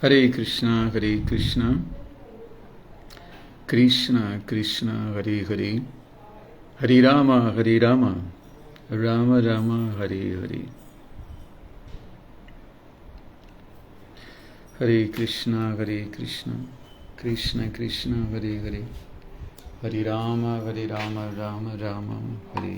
Hare Krishna, Krishna Krishna, Hare Hare, Hare Rama, Rama Rama, Hare Hare. Hare Krishna, Krishna Krishna, Hare Hare, Hare Rama, Rama Rama, Hare Hare.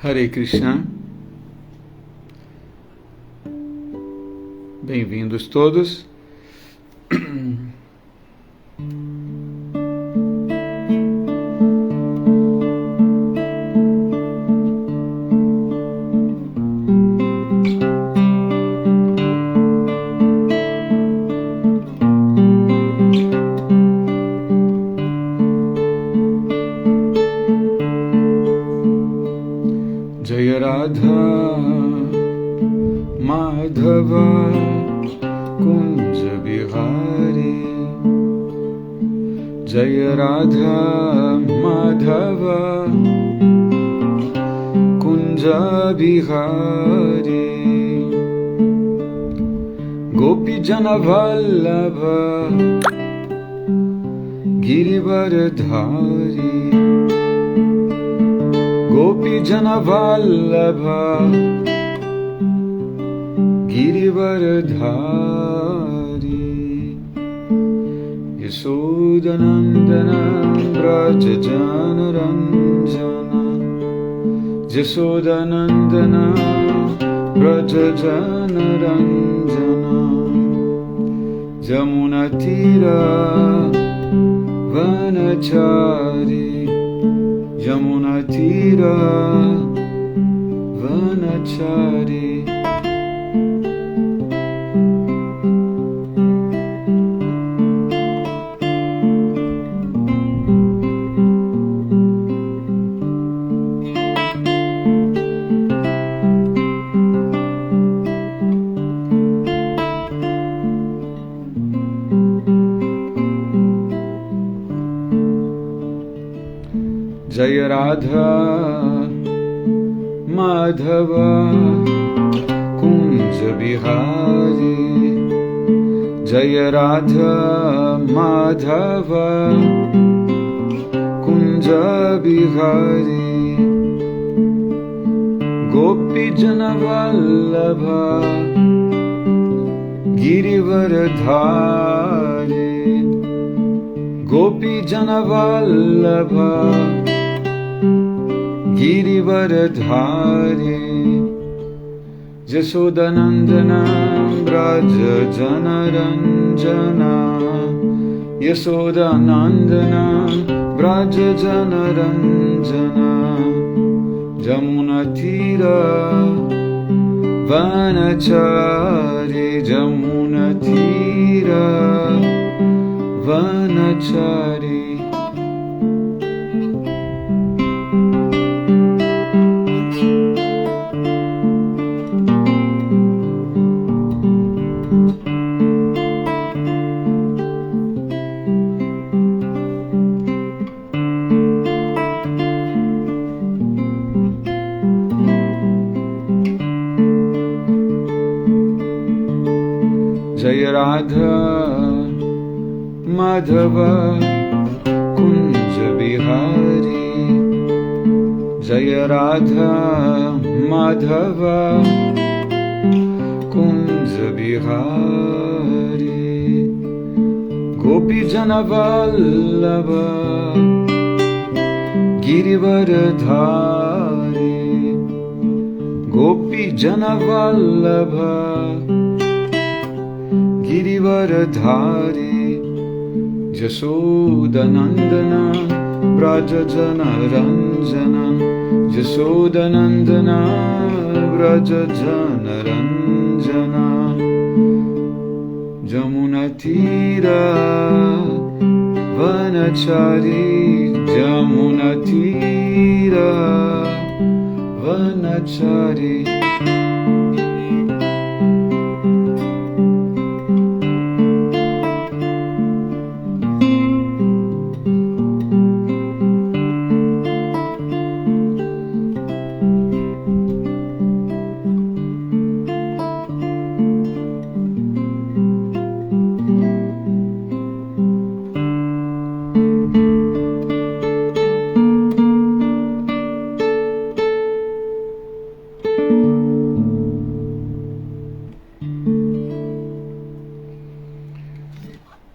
Hare Krishna, bem-vindos todos. Jaya Radha Madhava Kunja Bihari, Jaya Radha Madhava Kunja Bihari, Gopi Jana Vallabha Girivardhari, Gopi Jana Vallabha Girivardhari, Yashodanandana Braja Jana Ranjana, Yashodanandana Braja Jana Ranjana, Jamuna Tira Vanachari, Yamuna Tira Vanachari. Jaya Radha Madhava Kunja Bihari, Jaya Radha Madhava Kunja Bihari, Gopi Jana Vallabha Girivardhari, Gopi Jana Vallabha Girivardhari, Yashodanandana Braja Jana Ranjana, Yashodanandana Vraja Janaranjana Jamunatira Vanachari Jamunatira Vanachari Jaya Radha Madhava Kunja Bihari Jaya Radha Madhava Kunja Bihari Gopi Jana Vallabha Girivaradhari Gopi Jana Vallabha Girivaradhari Jasodanandana Vraja Janaranjana Jasodanandana Vraja Janaranjana Jamunatira Vanachari Jamunatira Vanachari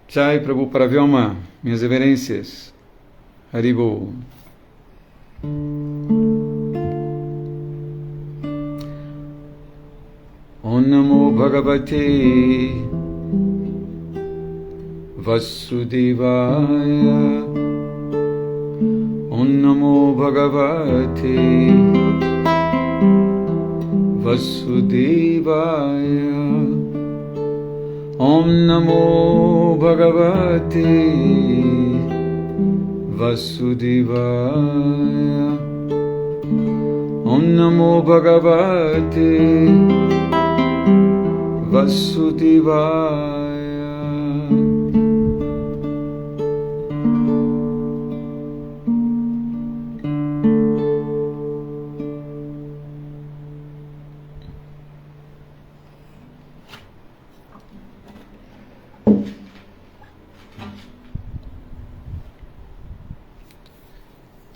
Jai Prabhu Paravyoma, minhas reverências, Haribo. Om Namo Bhagavate Vasudevaya Om Namo Bhagavate Vasudevaya Om Namo Bhagavate Vasudevaya Om Namo Bhagavate Vasudevaya.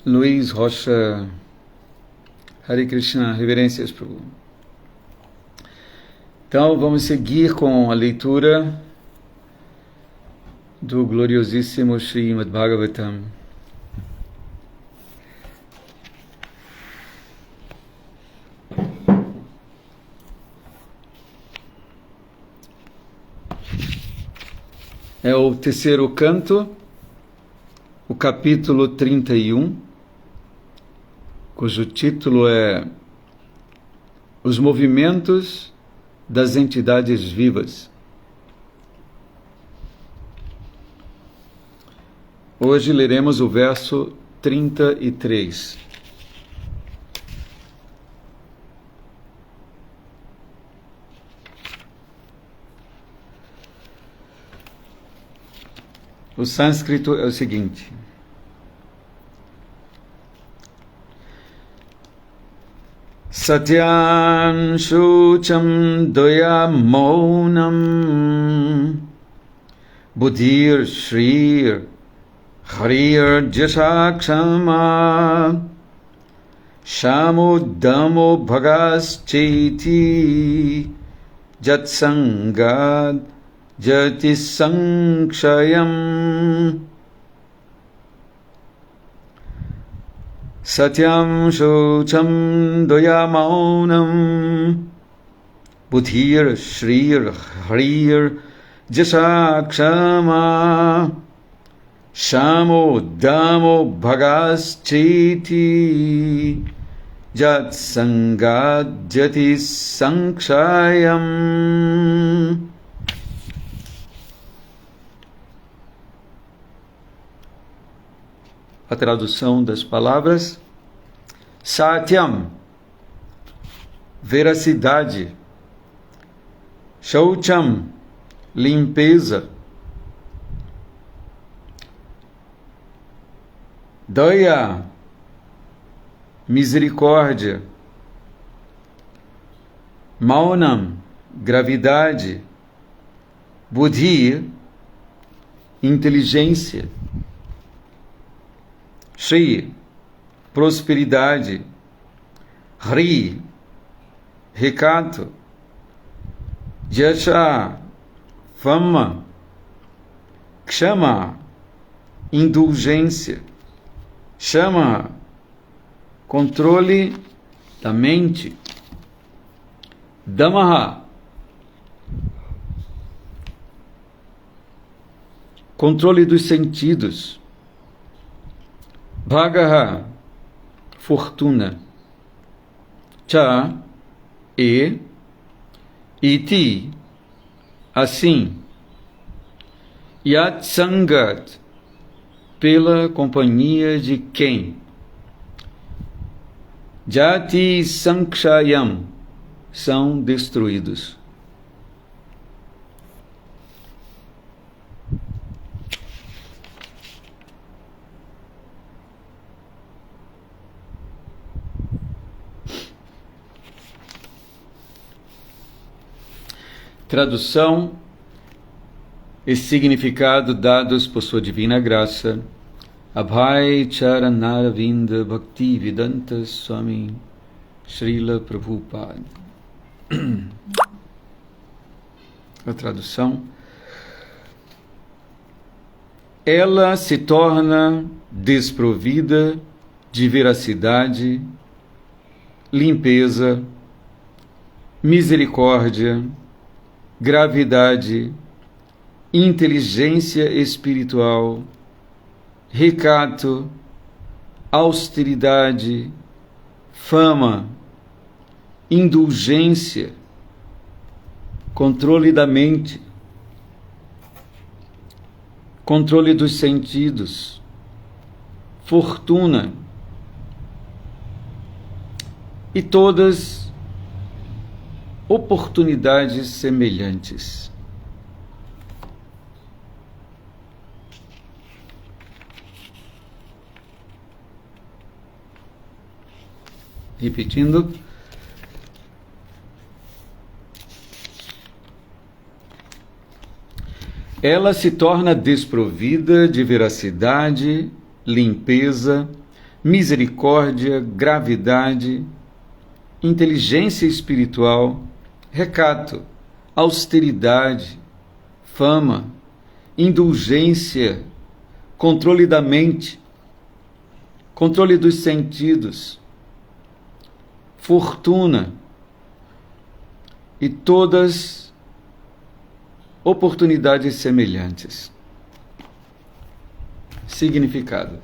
Luiz Rocha, Hare Krishna, reverências, Prabhu. Então, vamos seguir com a leitura do gloriosíssimo Srimad Bhagavatam. É o terceiro canto, o capítulo 31, cujo título é Os Movimentos das Entidades Vivas. Hoje leremos o verso 33. O sânscrito é o seguinte: Satyam Shucham Doya Maunam Buddhir Shrir Harir Jasakshama Shamudamo Bhagas Cheti Jatsangad Jati Sankshayam. Satyam Shucham Doya Maunam Buddhir Shrir Harir Jasakshama Kshamo damo bhagascheti jat sangadjati sankshayam. A tradução das palavras: Satyam, veracidade; Shaucham, limpeza; Daya, misericórdia; Maunam, gravidade; Buddhi, inteligência; Shri, prosperidade; Hri, recato; Yasha, fama; Kshama, indulgência; Shama, controle da mente; Damaha, controle dos sentidos; Bhagaha, fortuna; Cha, e; Iti, assim; Yat Sangat, pela companhia de quem; Jati Sankshayam, são destruídos. Tradução e significado dados por sua divina graça, Abhay Charanaravinda Bhaktivedanta Swami Srila Prabhupada. A tradução: ela se torna desprovida de veracidade, limpeza, misericórdia, gravidade, inteligência espiritual, recato, austeridade, fama, indulgência, controle da mente, controle dos sentidos, fortuna e todas oportunidades semelhantes. Repetindo. Ela se torna desprovida de veracidade, limpeza, misericórdia, gravidade, inteligência espiritual, recato, austeridade, fama, indulgência, controle da mente, controle dos sentidos, fortuna e todas oportunidades semelhantes. Significado: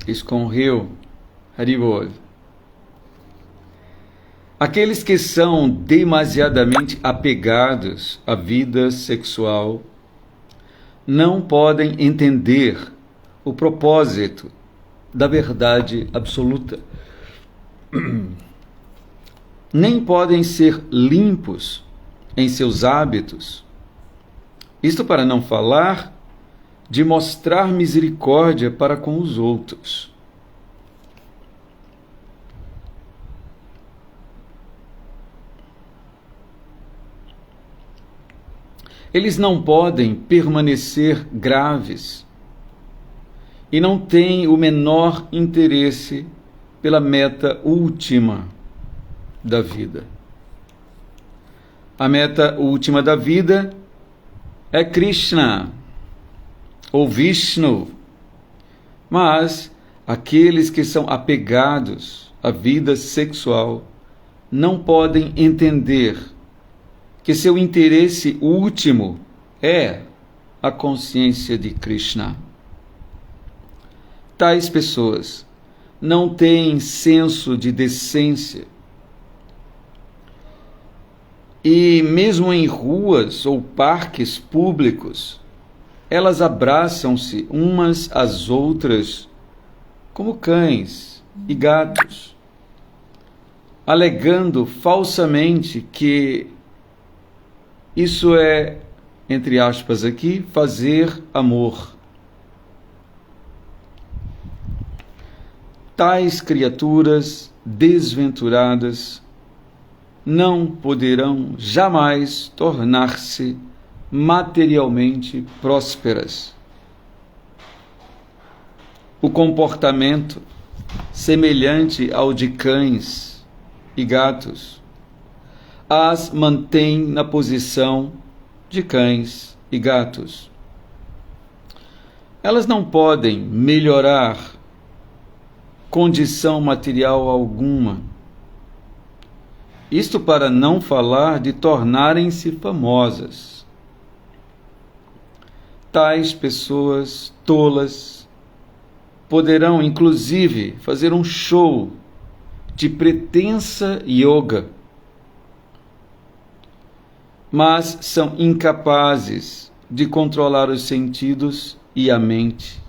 Escorreu, Haribol. Aqueles que são demasiadamente apegados à vida sexual não podem entender o propósito da verdade absoluta. Nem podem ser limpos em seus hábitos. Isto para não falar de mostrar misericórdia para com os outros. Eles não podem permanecer graves e não têm o menor interesse pela meta última da vida. A meta última da vida é Krishna ou Vishnu, mas aqueles que são apegados à vida sexual não podem entender que seu interesse último é a consciência de Krishna. Tais pessoas não têm senso de decência e, mesmo em ruas ou parques públicos, elas abraçam-se umas às outras como cães e gatos, alegando falsamente que isso é, entre aspas aqui, fazer amor. Tais criaturas desventuradas não poderão jamais tornar-se materialmente prósperas. O comportamento semelhante ao de cães e gatos as mantém na posição de cães e gatos. Elas não podem melhorar condição material alguma. Isto para não falar de tornarem-se famosas. Tais pessoas tolas poderão, inclusive, fazer um show de pretensa yoga, mas são incapazes de controlar os sentidos e a mente,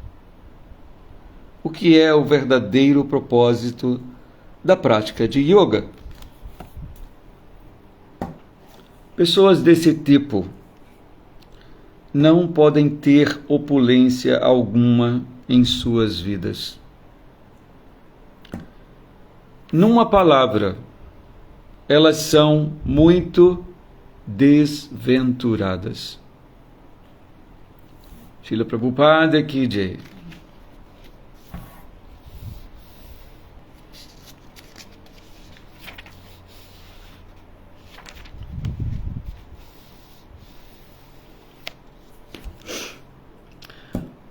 o que é o verdadeiro propósito da prática de yoga. Pessoas desse tipo não podem ter opulência alguma em suas vidas. Numa palavra, elas são muito desventuradas. Srila Prabhupada Ki Jai.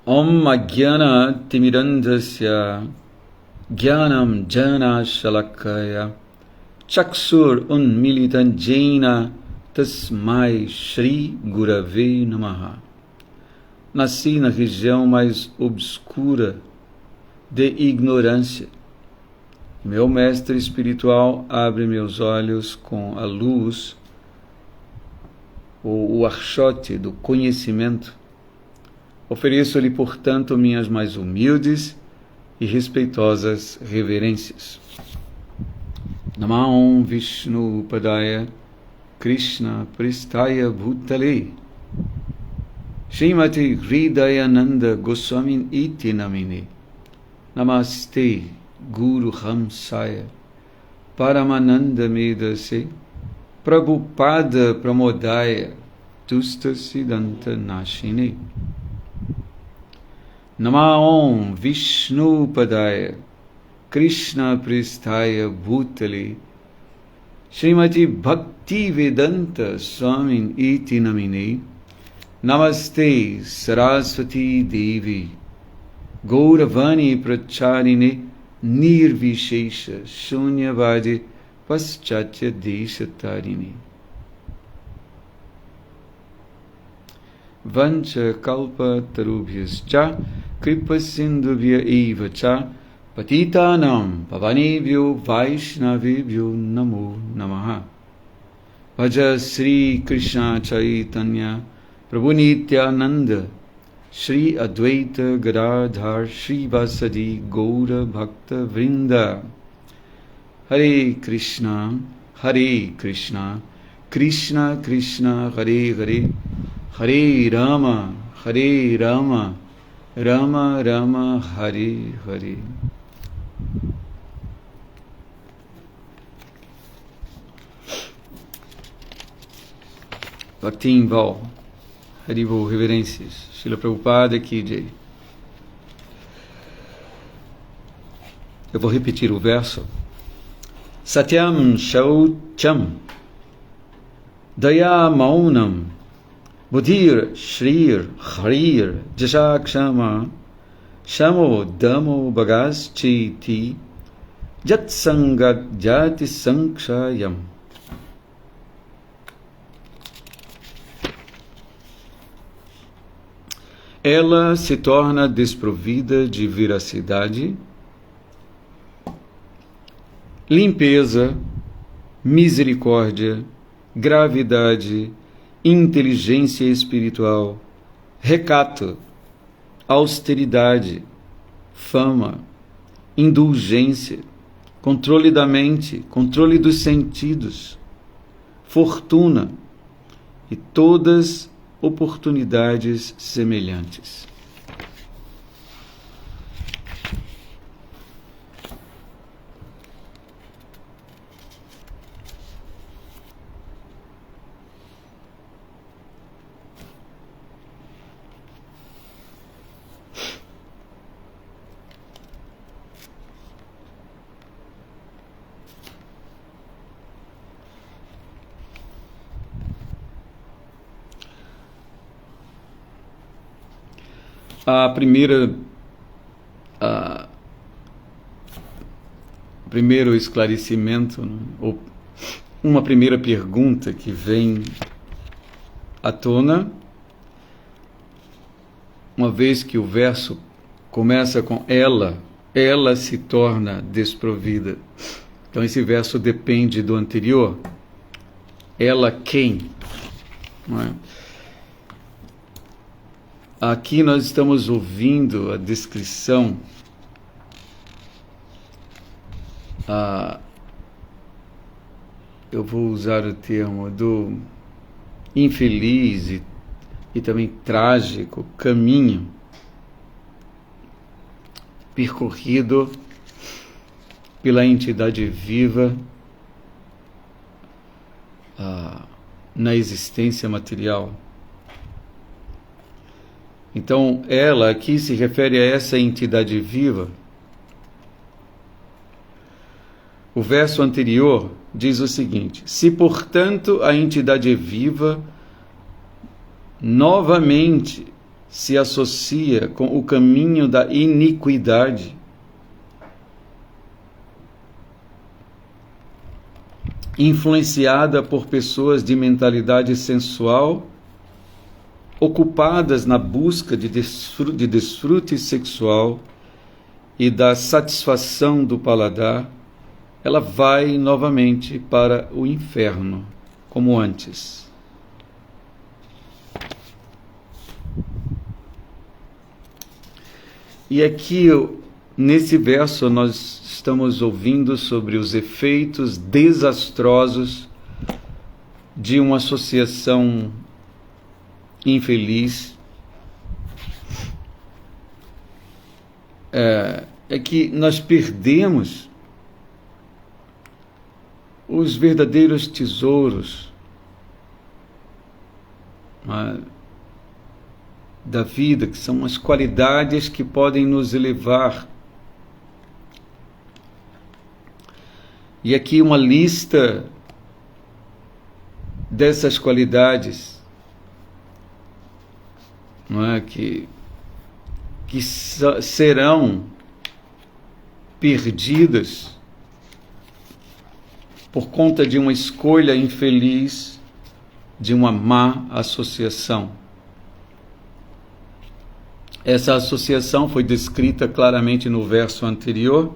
Om Ajnana Timirandhasya Jnanam Jana Shalakaya Chaksur Unmilitan Jena Tasmai Shri Gurave Namaha. Nasci na região mais obscura de ignorância. Meu mestre espiritual abre meus olhos com a luz, ou o archote do conhecimento. Ofereço-lhe, portanto, minhas mais humildes e respeitosas reverências. Namah Vishnu Padaya Krishna Pristaya Bhutale Srimati Hridayananda Goswamin Iti Namine Namaste Guru Hamsaya Paramananda Medase Prabhupada Pramodaya Tusta Siddhanta Nashine. Namah Vishnu Padaya Krishna Pristaya Bhutale Srimati Bhakti Vedanta Swamin Iti Namine Namaste Saraswati Devi Gauravani Pracharine Nirvishesha Shunyavadi Paschatya Deshatarine. Vancha Kalpa Tarubhyascha Kripa Sindhubhya Eva Cha Patitanam Pavanebhyo Vaishnavebhyo Namo Namaha. Bhaja Sri Krishna Chaitanya Prabhu Nityananda Shri Advaita Gadadhar Shri Vasadi Gaura Bhakta Vrinda. Hare Krishna, Krishna Krishna, Hare Hare, Hare Rama, Rama Rama, Hare Hare. Bhaktin Val, Haribol, reverências, Srila Prabhupada Ki Jai. Eu vou repetir o verso. Satyam Shaucham Daya Maunam Buddhir Shrir Harir Jasakshama Shamo Damo Bhagaschiti Jat Sangat Jati Sankshayam. Ela se torna desprovida de veracidade, limpeza, misericórdia, gravidade, inteligência espiritual, recato, austeridade, fama, indulgência, controle da mente, controle dos sentidos, fortuna e todas oportunidades semelhantes. Primeiro esclarecimento, né? Ou uma primeira pergunta que vem à tona, uma vez que o verso começa com ela se torna desprovida. Então esse verso depende do anterior. Ela quem? Não é? Aqui nós estamos ouvindo a descrição eu vou usar o termo do infeliz e também trágico caminho percorrido pela entidade viva na existência material. Então, ela aqui se refere a essa entidade viva. O verso anterior diz o seguinte: se, portanto, a entidade viva novamente se associa com o caminho da iniquidade, influenciada por pessoas de mentalidade sensual, ocupadas na busca de desfrute sexual e da satisfação do paladar, ela vai novamente para o inferno, como antes. E aqui, nesse verso, nós estamos ouvindo sobre os efeitos desastrosos de uma associação infeliz. É que nós perdemos os verdadeiros tesouros da vida, que são as qualidades que podem nos elevar. E aqui uma lista dessas qualidades, não é, que serão perdidas por conta de uma escolha infeliz, de uma má associação. Essa associação foi descrita claramente no verso anterior.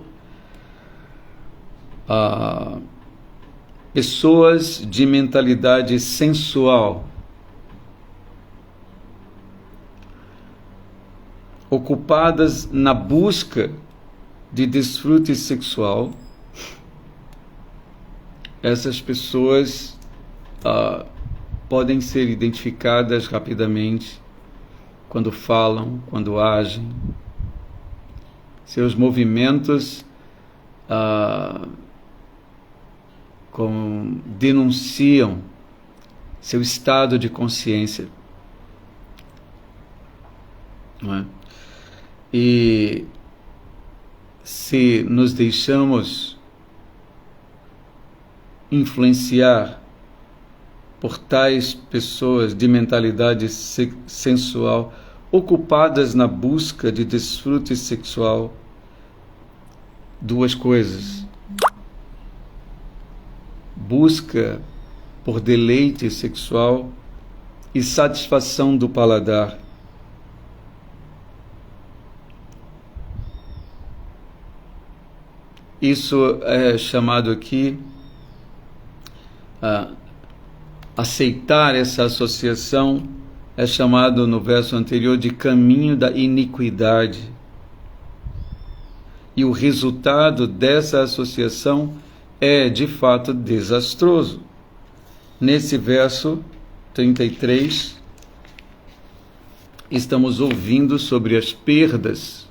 Pessoas de mentalidade sensual, ocupadas na busca de desfrute sexual. Essas pessoas podem ser identificadas rapidamente quando falam, quando agem. Seus movimentos denunciam seu estado de consciência. Não é? E se nos deixamos influenciar por tais pessoas de mentalidade sensual, ocupadas na busca de desfrute sexual, duas coisas busca por deleite sexual e satisfação do paladar. Isso é chamado aqui, aceitar essa associação, é chamado no verso anterior de caminho da iniquidade. E o resultado dessa associação é, de fato, desastroso. Nesse verso 33, estamos ouvindo sobre as perdas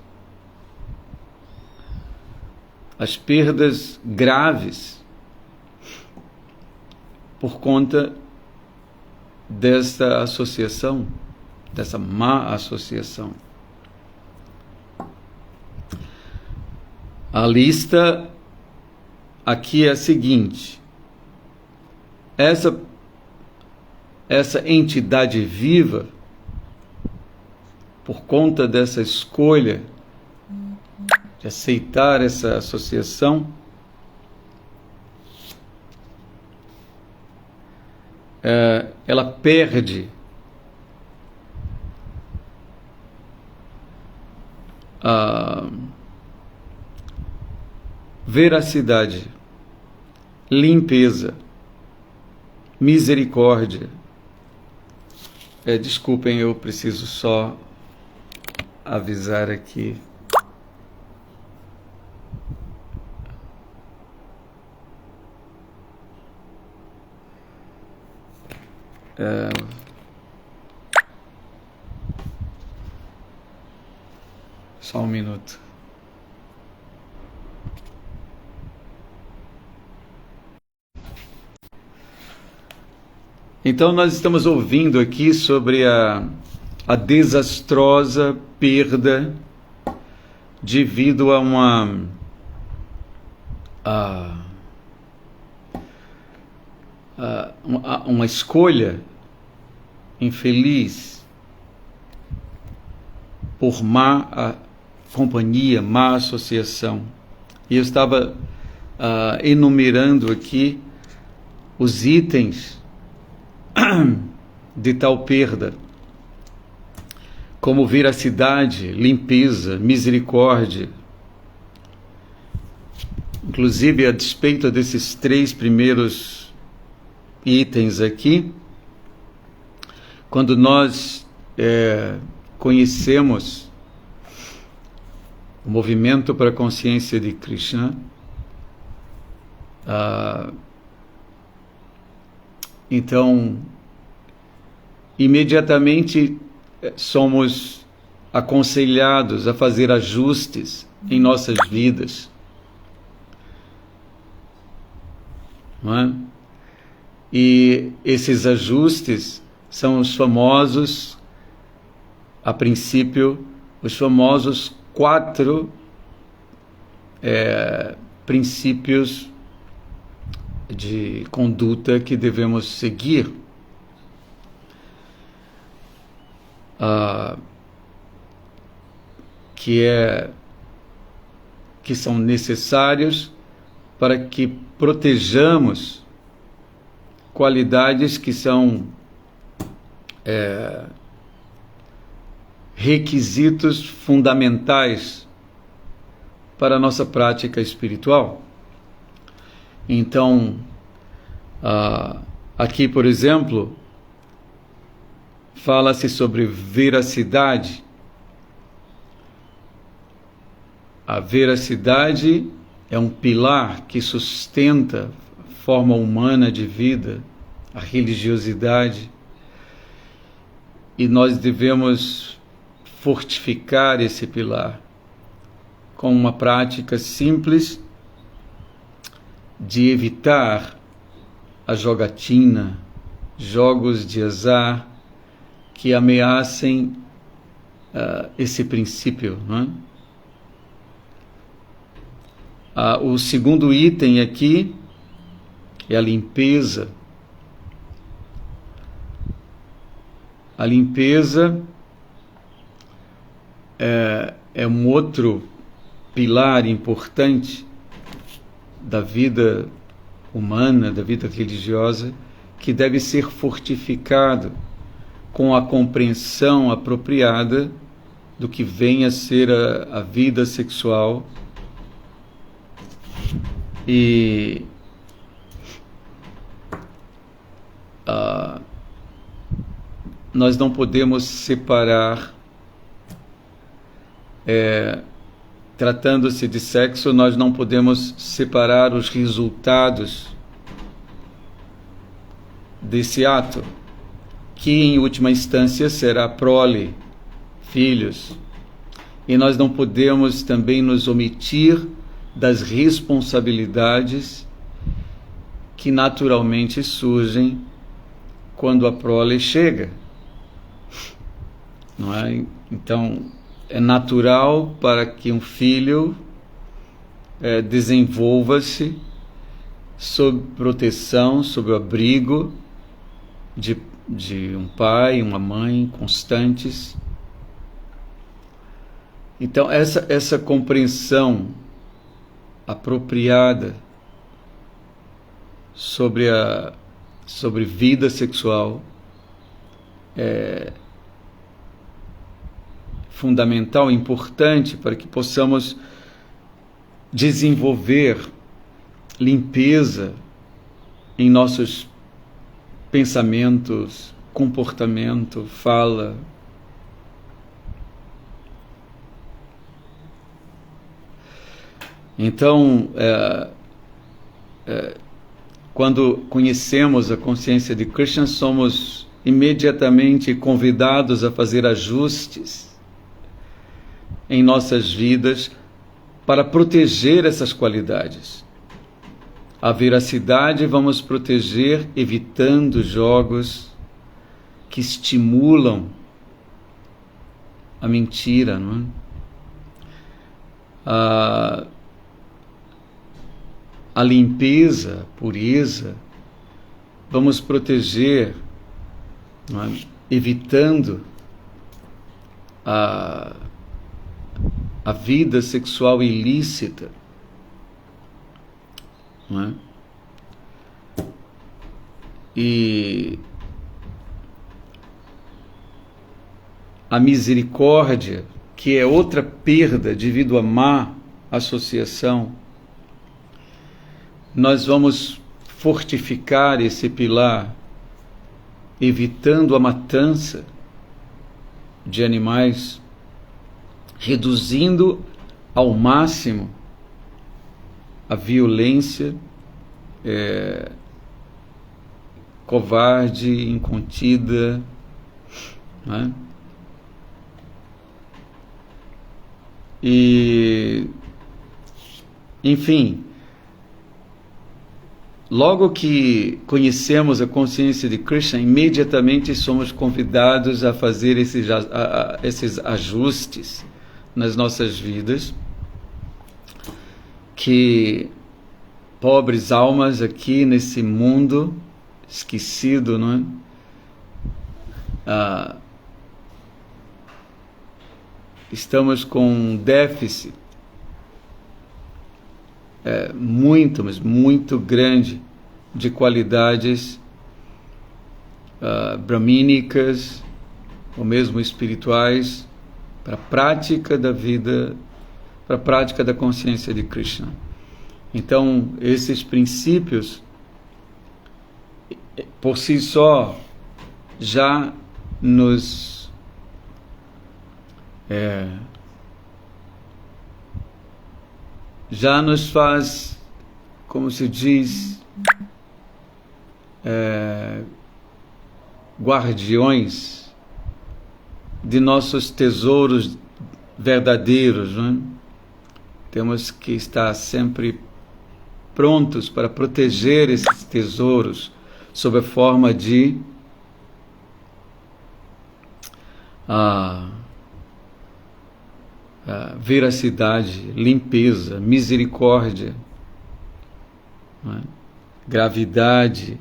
graves por conta desta associação, dessa má associação. A lista aqui é a seguinte: essa entidade viva, por conta dessa escolha de aceitar essa associação, ela perde a veracidade, limpeza, misericórdia. Desculpem, eu preciso só avisar aqui. Só um minuto. Então, nós estamos ouvindo aqui sobre a desastrosa perda devido a uma escolha infeliz por má companhia, má associação. E eu estava enumerando aqui os itens de tal perda, como veracidade, limpeza, misericórdia. Inclusive, a despeito desses 3 primeiros itens aqui, quando nós conhecemos o movimento para a consciência de Krishna, então, imediatamente somos aconselhados a fazer ajustes em nossas vidas, não é? E esses ajustes são os famosos, a princípio, os famosos 4 princípios de conduta que devemos seguir. Que são necessários para que protejamos qualidades que são requisitos fundamentais para a nossa prática espiritual. Então, aqui, por exemplo, fala-se sobre veracidade. A veracidade é um pilar que sustenta a forma humana de vida, a religiosidade, e nós devemos fortificar esse pilar com uma prática simples de evitar a jogatina, jogos de azar que ameacem esse princípio, não é? O segundo item aqui é a limpeza. A limpeza é um outro pilar importante da vida humana, da vida religiosa, que deve ser fortificado com a compreensão apropriada do que vem a ser a vida sexual. E nós não podemos separar, tratando-se de sexo, nós não podemos separar os resultados desse ato, que em última instância será prole, filhos, e nós não podemos também nos omitir das responsabilidades que naturalmente surgem quando a prole chega, não é? Então, é natural para que um filho desenvolva-se sob proteção, sob o abrigo de um pai e uma mãe constantes. Então, essa compreensão apropriada sobre vida sexual é fundamental, importante para que possamos desenvolver limpeza em nossos pensamentos, comportamento, fala. Então, quando conhecemos a consciência de Krishna, somos imediatamente convidados a fazer ajustes em nossas vidas para proteger essas qualidades. A veracidade vamos proteger evitando jogos que estimulam a mentira, não é? A limpeza, a pureza, vamos proteger, não é? Evitando a vida sexual ilícita, não é? E a misericórdia, que é outra perda devido à má associação, nós vamos fortificar esse pilar, evitando a matança de animais, reduzindo ao máximo a violência covarde, incontida, né? E, enfim, logo que conhecemos a consciência de Krishna, imediatamente somos convidados a fazer esses ajustes nas nossas vidas, que pobres almas aqui nesse mundo esquecido, não é? Estamos com um déficit muito, mas muito grande de qualidades brahmínicas ou mesmo espirituais para a prática da vida, para a prática da consciência de Krishna. Então, esses princípios, por si só, já nos faz, como se diz, guardiões de nossos tesouros verdadeiros, não é? Temos que estar sempre prontos para proteger esses tesouros sob a forma de veracidade, limpeza, misericórdia, não é? Gravidade,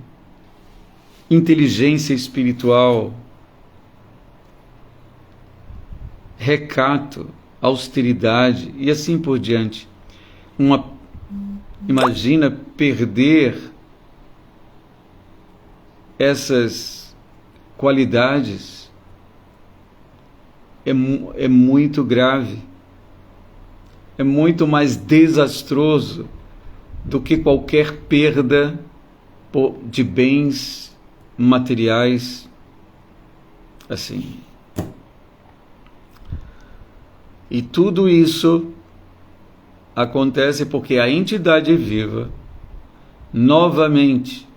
inteligência espiritual, recato, austeridade e assim por diante. Imagina perder essas qualidades é muito grave, é muito mais desastroso do que qualquer perda de bens materiais, assim. E tudo isso acontece porque a entidade viva, novamente,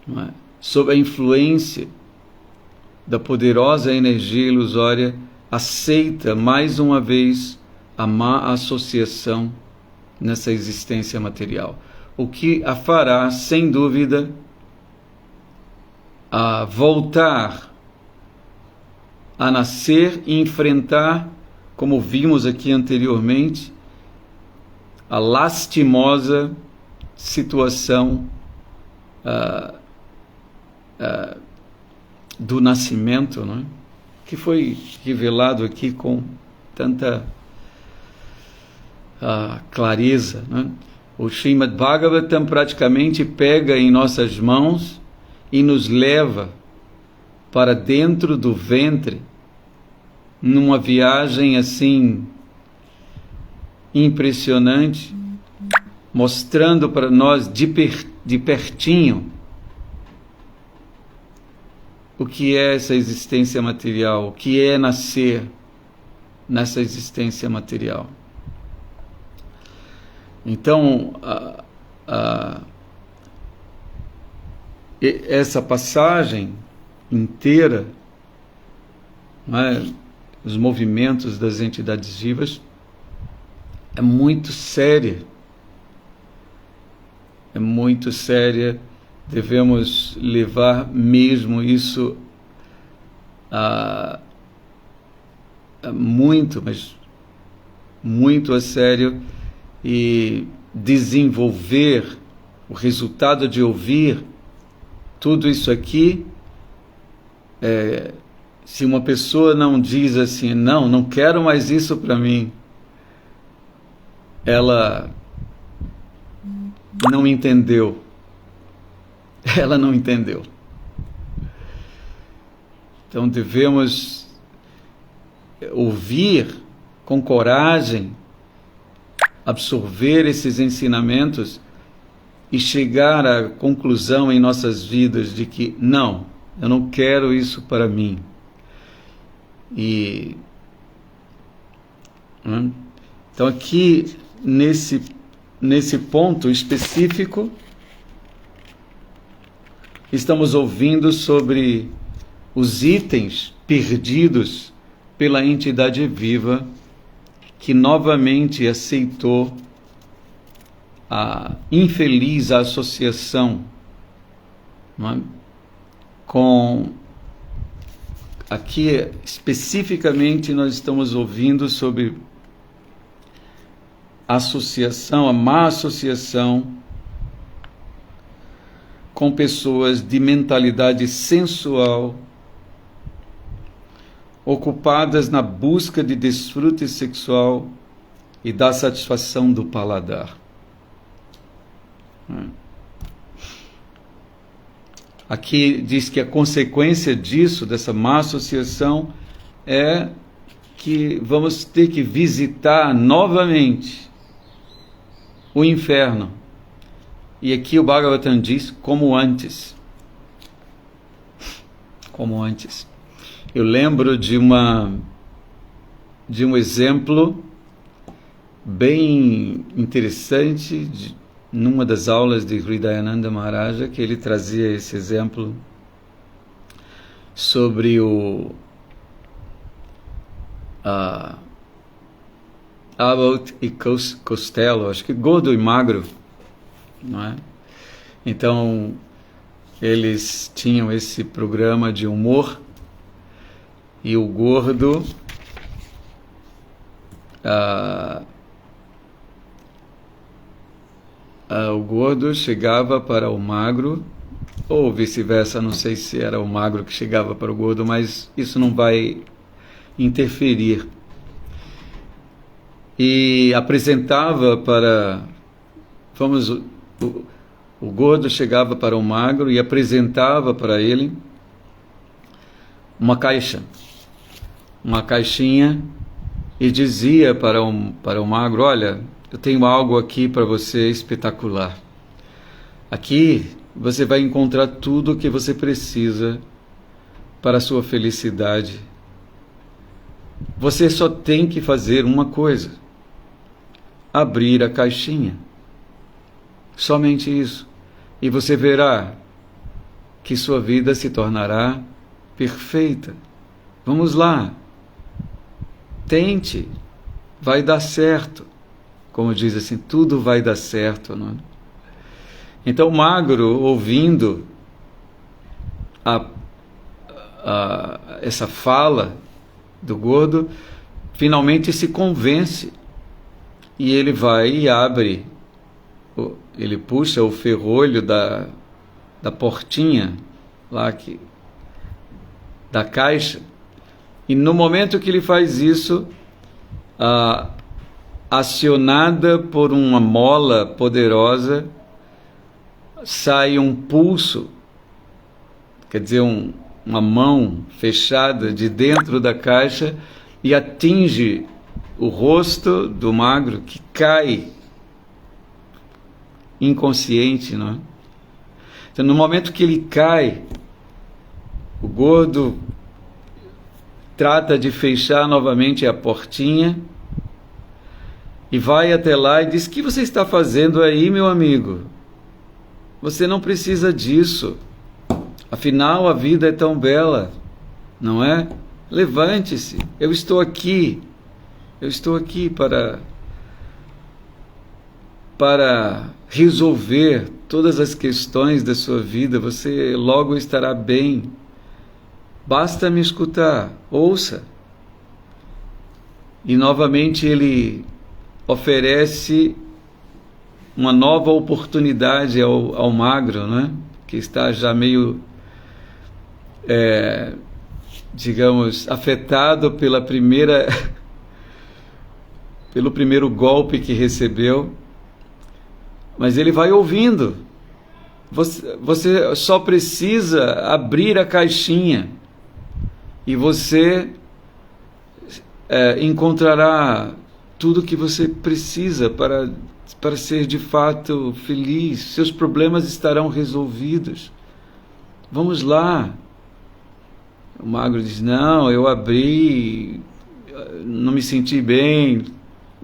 não é, sob a influência da poderosa energia ilusória, aceita mais uma vez a má associação nessa existência material, o que a fará, sem dúvida, a voltar a nascer e enfrentar, como vimos aqui anteriormente, a lastimosa situação do nascimento, não é? Que foi revelado aqui com tanta clareza, não é? O Srimad Bhagavatam praticamente pega em nossas mãos e nos leva para dentro do ventre, numa viagem assim impressionante, mostrando para nós de pertinho o que é essa existência material, o que é nascer nessa existência material. Então, essa passagem inteira, não é, os movimentos das entidades vivas, é muito séria. É muito séria. Devemos levar mesmo isso muito, mas muito a sério, e desenvolver o resultado de ouvir tudo isso aqui. Se uma pessoa não diz assim, não quero mais isso para mim, ela não entendeu. Ela não entendeu. Então devemos ouvir com coragem, absorver esses ensinamentos e chegar à conclusão em nossas vidas de que não, eu não quero isso para mim. Então aqui nesse ponto específico estamos ouvindo sobre os itens perdidos pela entidade viva que novamente aceitou a infeliz associação, não é? Com aqui especificamente nós estamos ouvindo sobre associação, a má associação com pessoas de mentalidade sensual, ocupadas na busca de desfrute sexual e da satisfação do paladar. Aqui diz que a consequência disso, dessa má associação, é que vamos ter que visitar novamente o inferno. E aqui o Bhagavatam diz, como antes. Como antes. Eu lembro de um exemplo bem interessante, numa das aulas de Hridayananda Maharaja, que ele trazia esse exemplo sobre o Abbott e Costello, acho que gordo e magro, não é? Então eles tinham esse programa de humor e o gordo o gordo chegava para o magro, ou vice-versa, não sei se era o magro que chegava para o gordo, mas isso não vai interferir. E apresentava para, O gordo chegava para o magro e apresentava para ele uma caixinha, e dizia para o magro: olha, eu tenho algo aqui para você espetacular. Aqui você vai encontrar tudo o que você precisa para a sua felicidade. Você só tem que fazer uma coisa: abrir a caixinha. Somente isso. E você verá que sua vida se tornará perfeita. Vamos lá. Tente. Vai dar certo. Como diz assim, tudo vai dar certo, não é? Então o magro, ouvindo essa fala do gordo, finalmente se convence. E ele vai e abre, ele puxa o ferrolho da portinha lá da caixa, e no momento que ele faz isso, acionada por uma mola poderosa, sai um pulso, quer dizer, uma mão fechada de dentro da caixa, e atinge o rosto do magro, que cai inconsciente, não é? Então, no momento que ele cai, o gordo trata de fechar novamente a portinha e vai até lá e diz: o que você está fazendo aí, meu amigo? Você não precisa disso. Afinal, a vida é tão bela, não é? Levante-se, eu estou aqui. Eu estou aqui para resolver todas as questões da sua vida. Você logo estará bem. Basta me escutar, ouça. E novamente ele oferece uma nova oportunidade ao magro, né? Que está já meio, digamos, afetado pelo primeiro golpe que recebeu. Mas ele vai ouvindo. Você só precisa abrir a caixinha e você encontrará tudo que você precisa para ser de fato feliz. Seus problemas estarão resolvidos. Vamos lá. O magro diz: não, eu abri, não me senti bem.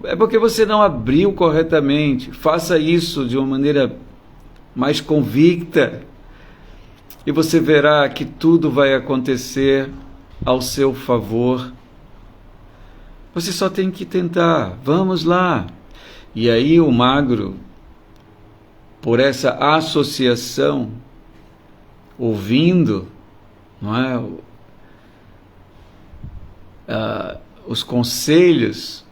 É porque você não abriu corretamente. Faça isso de uma maneira mais convicta e você verá que tudo vai acontecer ao seu favor. Você só tem que tentar. Vamos lá. E aí o magro, por essa associação, ouvindo, não é, os conselhos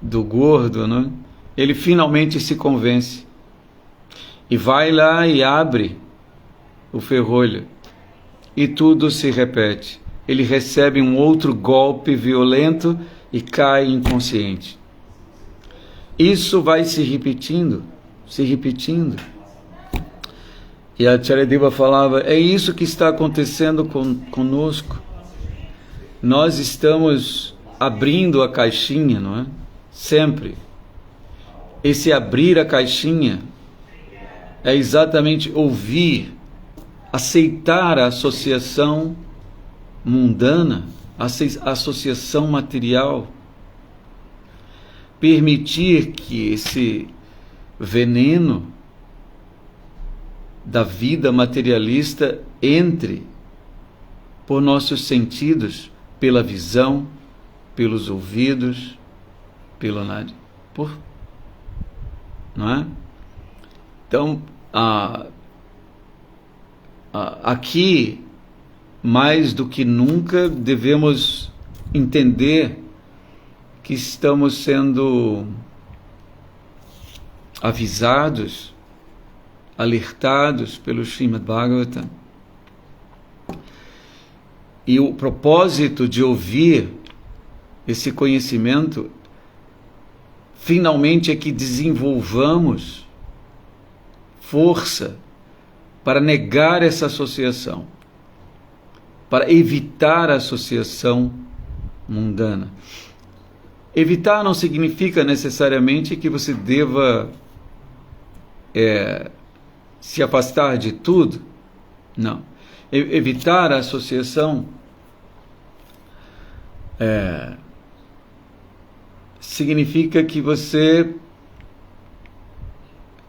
do gordo, não é? Ele finalmente se convence e vai lá e abre o ferrolho e tudo se repete. Ele recebe um outro golpe violento e cai inconsciente. Isso vai se repetindo. E a Acharyadeva falava: é isso que está acontecendo conosco. Nós estamos abrindo a caixinha, não é? Sempre. Esse abrir a caixinha é exatamente ouvir, aceitar a associação mundana, a associação material, permitir que esse veneno da vida materialista entre por nossos sentidos, pela visão, pelos ouvidos, pelo nariz, não é? Então, aqui, mais do que nunca, devemos entender que estamos sendo avisados, alertados pelo Srimad Bhagavatam. E o propósito de ouvir esse conhecimento finalmente é que desenvolvamos força para negar essa associação, para evitar a associação mundana. Evitar não significa necessariamente que você deva se afastar de tudo. Não. Evitar a associação significa que você,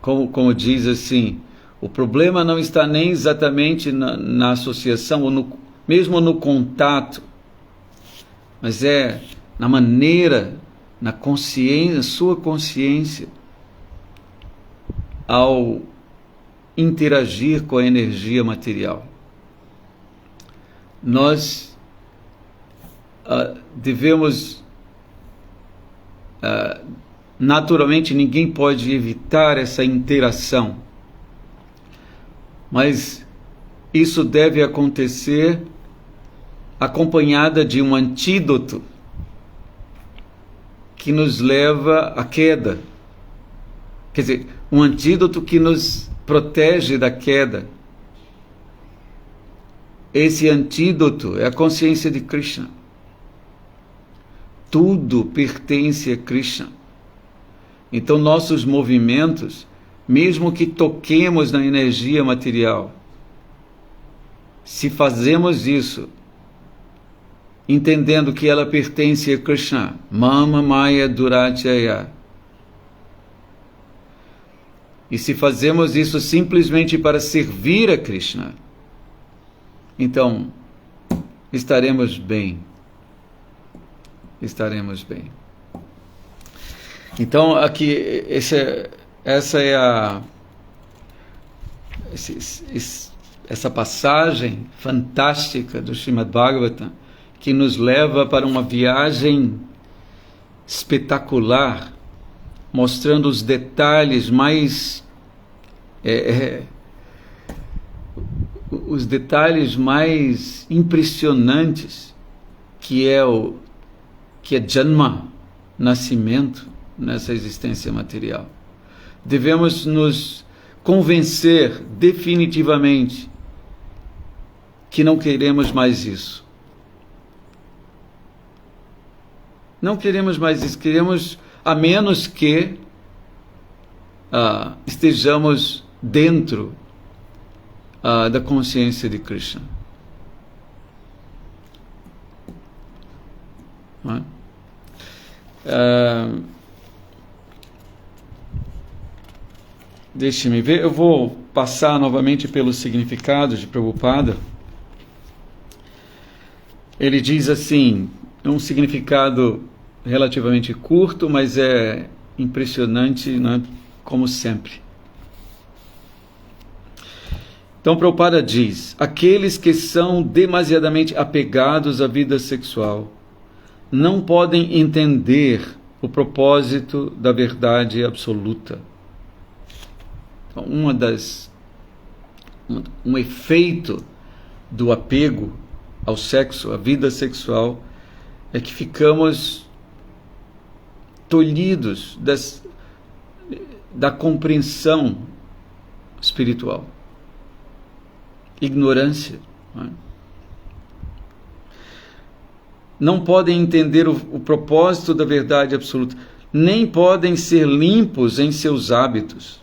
como diz assim, o problema não está nem exatamente na associação, ou mesmo no contato, mas é na maneira, na consciência, sua consciência, ao interagir com a energia material. Nós devemos, naturalmente ninguém pode evitar essa interação, mas isso deve acontecer acompanhada de um antídoto que nos leva à queda. Quer dizer, um antídoto que nos protege da queda. Esse antídoto é a consciência de Krishna. Tudo pertence a Krishna. Então nossos movimentos, mesmo que toquemos na energia material, se fazemos isso entendendo que ela pertence a Krishna, Mama Maya Durachaya, e se fazemos isso simplesmente para servir a Krishna, então estaremos bem. Estaremos bem. Então aqui essa é essa passagem fantástica do Srimad Bhagavatam, que nos leva para uma viagem espetacular, mostrando os detalhes mais impressionantes, que é Janma, nascimento nessa existência material. Devemos nos convencer definitivamente que não queremos mais isso. Não queremos mais isso, queremos, a menos que estejamos dentro da consciência de Krishna. Deixe-me ver, eu vou passar novamente pelos significados de Prabhupada. Ele diz assim, um significado relativamente curto, mas é impressionante, né, como sempre. Então Prabhupada diz: aqueles que são demasiadamente apegados à vida sexual não podem entender o propósito da verdade absoluta. Então, um efeito do apego ao sexo, à vida sexual, é que ficamos tolhidos da compreensão espiritual. Ignorância. Não podem entender o propósito da verdade absoluta, nem podem ser limpos em seus hábitos.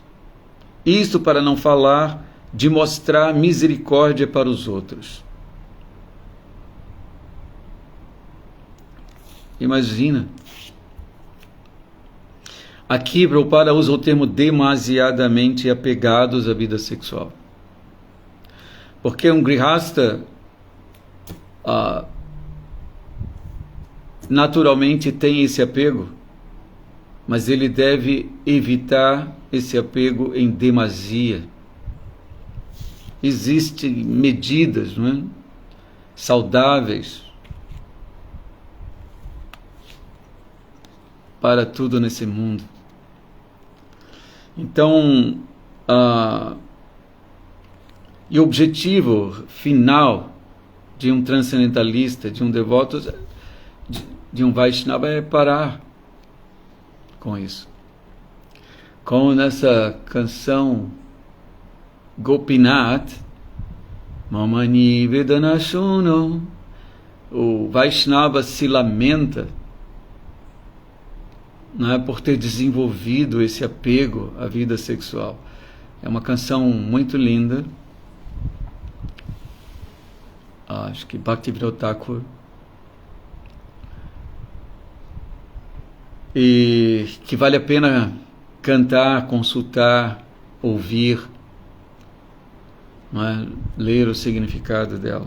Isto para não falar de mostrar misericórdia para os outros. Imagina. Aqui Prabhupada usa o termo demasiadamente apegados à vida sexual. Porque um grihasta naturalmente tem esse apego, mas ele deve evitar esse apego em demasia. Existem medidas, não é, saudáveis para tudo nesse mundo. Então, e o objetivo final de um transcendentalista, de um devoto, de um Vaishnava, é parar com isso. Como nessa canção Gopinath, Mamani Vedanashuno, o Vaishnava se lamenta, não é, por ter desenvolvido esse apego à vida sexual. É uma canção muito linda. Acho que Bhaktivinoda Thakur. E que vale a pena cantar, consultar, ouvir, não é? Ler o significado dela.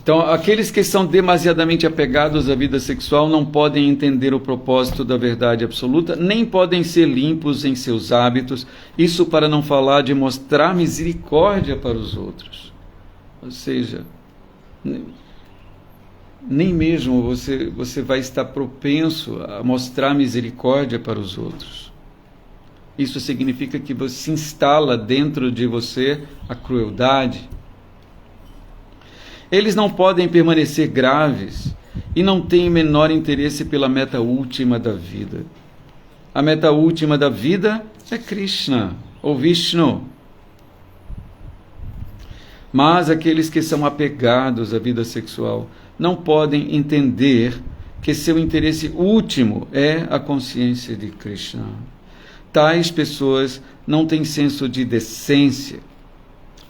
Então, aqueles que são demasiadamente apegados à vida sexual não podem entender o propósito da verdade absoluta, nem podem ser limpos em seus hábitos, isso para não falar de mostrar misericórdia para os outros. Ou seja, nem mesmo você vai estar propenso a mostrar misericórdia para os outros. Isso significa que você instala dentro de você a crueldade. Eles não podem permanecer graves e não têm menor interesse pela meta última da vida. A meta última da vida é Krishna, ou Vishnu. Mas aqueles que são apegados à vida sexual não podem entender que seu interesse último é a consciência de Krishna. Tais pessoas não têm senso de decência.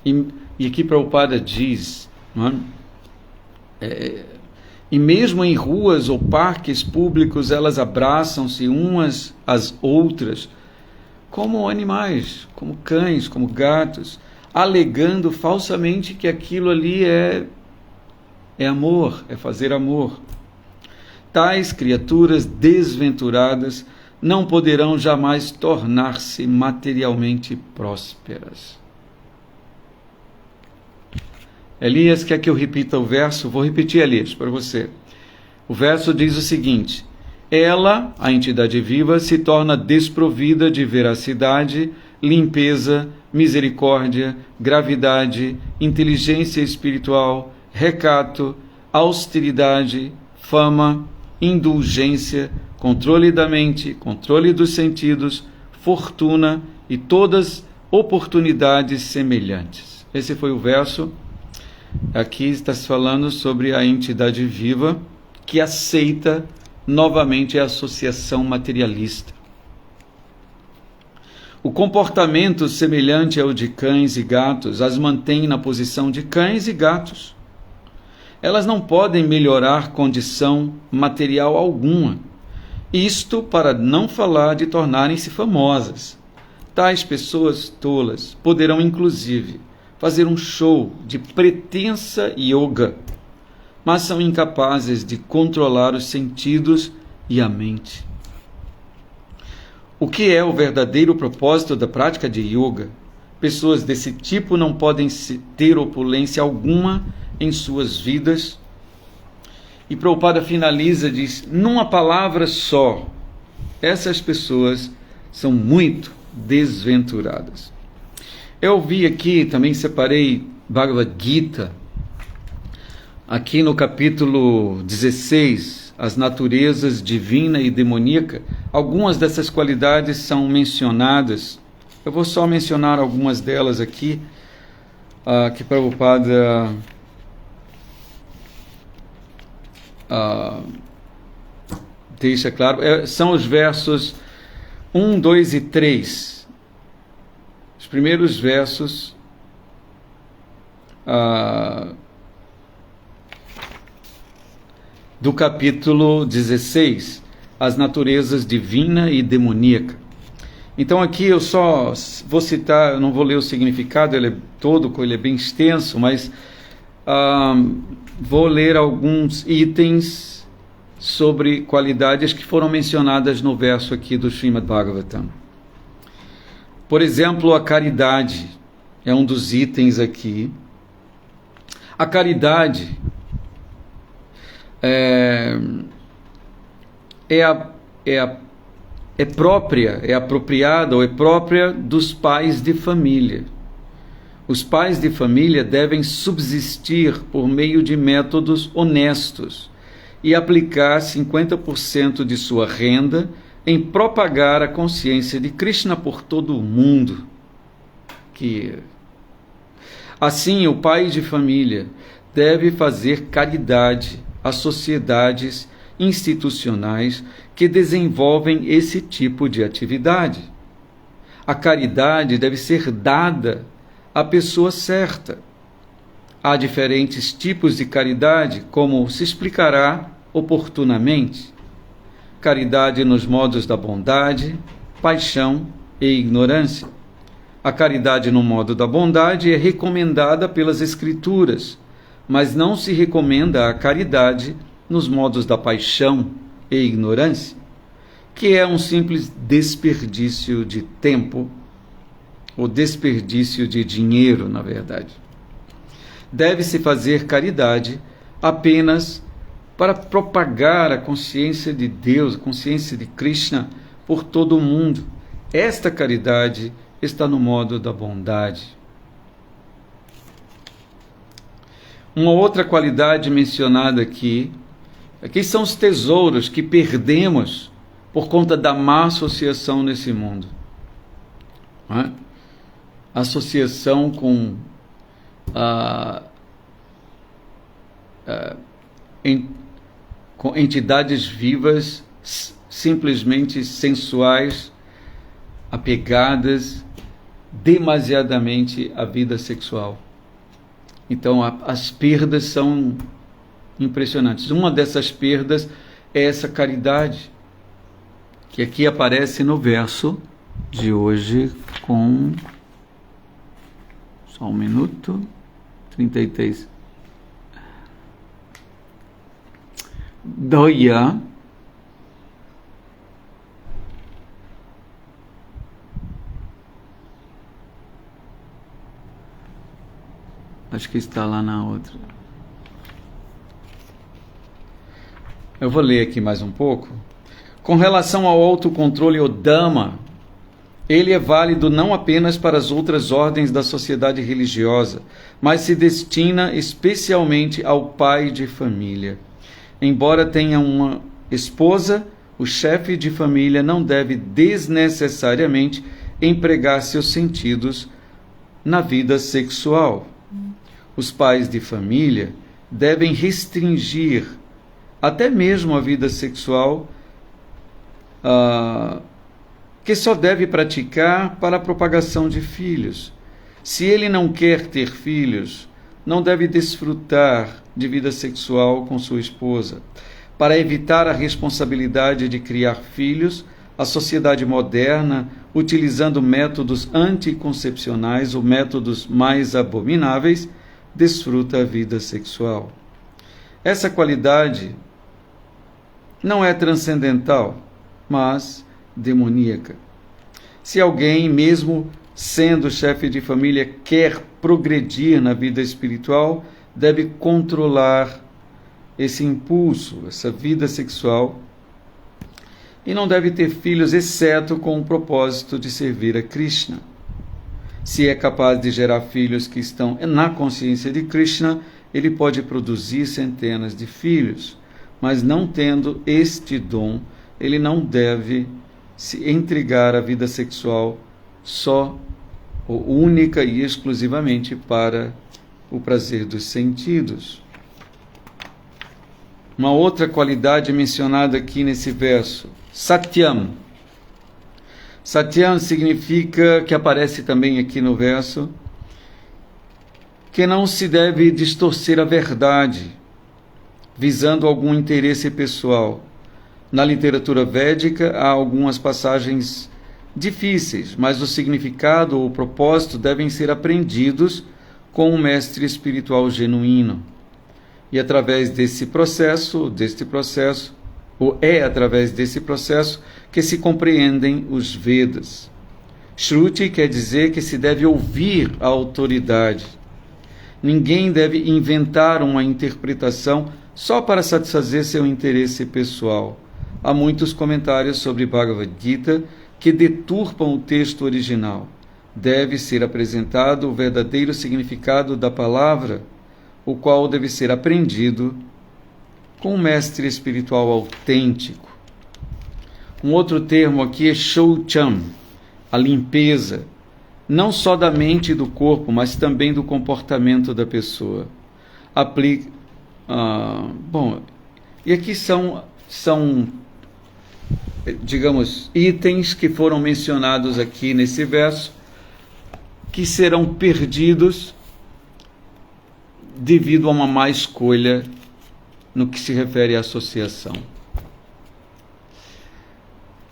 E aqui Prabhupada diz, não é? E mesmo em ruas ou parques públicos, elas abraçam-se umas às outras como animais, como cães, como gatos, alegando falsamente que aquilo ali é amor, é fazer amor. Tais criaturas desventuradas não poderão jamais tornar-se materialmente prósperas. Elias quer que eu repita o verso? Vou repetir, Elias, para você. O verso diz o seguinte: ela, a entidade viva, se torna desprovida de veracidade, limpeza, misericórdia, gravidade, inteligência espiritual, recato, austeridade, fama, indulgência, controle da mente, controle dos sentidos, fortuna e todas oportunidades semelhantes. Esse foi o verso. Aqui está se falando sobre a entidade viva que aceita novamente a associação materialista. O comportamento semelhante ao de cães e gatos as mantém na posição de cães e gatos. Elas não podem melhorar condição material alguma. Isto para não falar de tornarem-se famosas. Tais pessoas tolas poderão, inclusive, fazer um show de pretensa yoga, mas são incapazes de controlar os sentidos e a mente. O que é o verdadeiro propósito da prática de yoga? Pessoas desse tipo não podem ter opulência alguma em suas vidas. E Prabhupada finaliza, diz, numa palavra só, essas pessoas são muito desventuradas. Eu vi aqui, também separei Bhagavad Gita, aqui no capítulo 16, as naturezas divina e demoníaca. Algumas dessas qualidades são mencionadas. Eu vou só mencionar algumas delas aqui, que Prabhupada deixa claro. São os versos 1, 2 e 3. Os primeiros versos do capítulo 16, as naturezas divina e demoníaca. Então aqui eu só vou citar, eu não vou ler o significado, ele é bem extenso, mas vou ler alguns itens sobre qualidades que foram mencionadas no verso aqui do Srimad Bhagavatam. Por exemplo, a caridade é um dos itens aqui. A caridade é própria, é apropriada ou é própria dos pais de família. Os pais de família devem subsistir por meio de métodos honestos e aplicar 50% de sua renda em propagar a consciência de Krishna por todo o mundo. Assim, o pai de família deve fazer caridade às sociedades institucionais que desenvolvem esse tipo de atividade. A caridade deve ser dada à pessoa certa. Há diferentes tipos de caridade, como se explicará oportunamente. Caridade nos modos da bondade, paixão e ignorância. A caridade no modo da bondade é recomendada pelas Escrituras, mas não se recomenda a caridade nos modos da paixão e ignorância, que é um simples desperdício de tempo, ou desperdício de dinheiro, na verdade. Deve-se fazer caridade apenas para propagar a consciência de Deus, a consciência de Krishna por todo o mundo. Esta caridade está no modo da bondade. Uma outra qualidade mencionada aqui são os tesouros que perdemos por conta da má associação nesse mundo. Associação com entidades vivas simplesmente sensuais, apegadas demasiadamente à vida sexual. Então, as perdas são impressionantes. Uma dessas perdas é essa caridade, que aqui aparece no verso de hoje com... Só um minuto. 33. Doya. Acho que está lá na outra. Eu vou ler aqui mais um pouco. Com relação ao autocontrole ou Dhamma, ele é válido não apenas para as outras ordens da sociedade religiosa, mas se destina especialmente ao pai de família. Embora tenha uma esposa, o chefe de família não deve desnecessariamente empregar seus sentidos na vida sexual. Os pais de família devem restringir até mesmo a vida sexual, que só deve praticar para a propagação de filhos. Se ele não quer ter filhos, não deve desfrutar de vida sexual com sua esposa. Para evitar a responsabilidade de criar filhos, a sociedade moderna, utilizando métodos anticoncepcionais ou métodos mais abomináveis, desfruta a vida sexual. Essa qualidade não é transcendental, mas demoníaca. Se alguém, mesmo sendo chefe de família, quer progredir na vida espiritual, deve controlar esse impulso, essa vida sexual, e não deve ter filhos, exceto com o propósito de servir a Krishna. Se é capaz de gerar filhos que estão na consciência de Krishna, ele pode produzir centenas de filhos, mas não tendo este dom, ele não deve se entregar à vida sexual só ou única e exclusivamente para o prazer dos sentidos. Uma outra qualidade mencionada aqui nesse verso, Satyam. Satyam significa, que aparece também aqui no verso, que não se deve distorcer a verdade, visando algum interesse pessoal. Na literatura védica há algumas passagens difíceis, mas o significado ou o propósito devem ser aprendidos com um mestre espiritual genuíno. E através deste processo, ou é através desse processo que se compreendem os Vedas. Shruti quer dizer que se deve ouvir a autoridade. Ninguém deve inventar uma interpretação só para satisfazer seu interesse pessoal. Há muitos comentários sobre Bhagavad Gita que deturpam o texto original. Deve ser apresentado o verdadeiro significado da palavra, o qual deve ser aprendido com um mestre espiritual autêntico. Um outro termo aqui é Shoucham, a limpeza, não só da mente e do corpo, mas também do comportamento da pessoa. E aqui são, digamos, itens que foram mencionados aqui nesse verso, que serão perdidos devido a uma má escolha no que se refere à associação.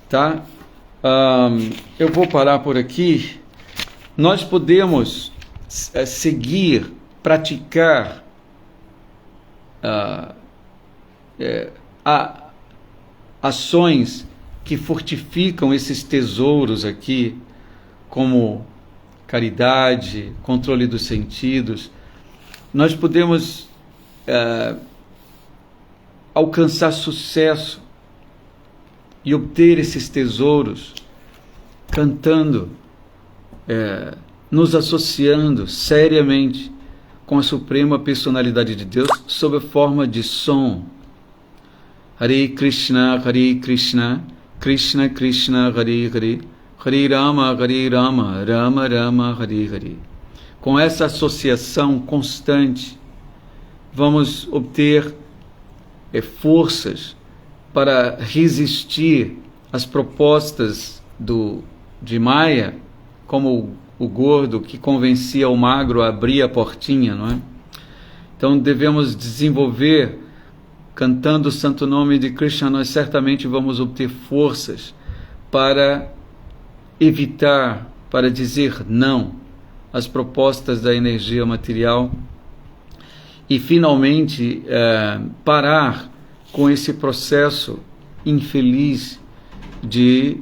Tá? Eu vou parar por aqui. Nós podemos seguir, praticar ações que fortificam esses tesouros aqui, como caridade, controle dos sentidos. Nós podemos alcançar sucesso e obter esses tesouros cantando, nos associando seriamente com a Suprema Personalidade de Deus sob a forma de som. Hare Krishna, Krishna Krishna, Hare Hare, Hare Rama, Rama Rama, Hare Hare. Com essa associação constante, vamos obter forças para resistir às propostas de Maya, como o gordo que convencia o magro a abrir a portinha, não é? Então devemos desenvolver, cantando o santo nome de Krishna, nós certamente vamos obter forças para evitar, para dizer não às propostas da energia material e finalmente parar com esse processo infeliz de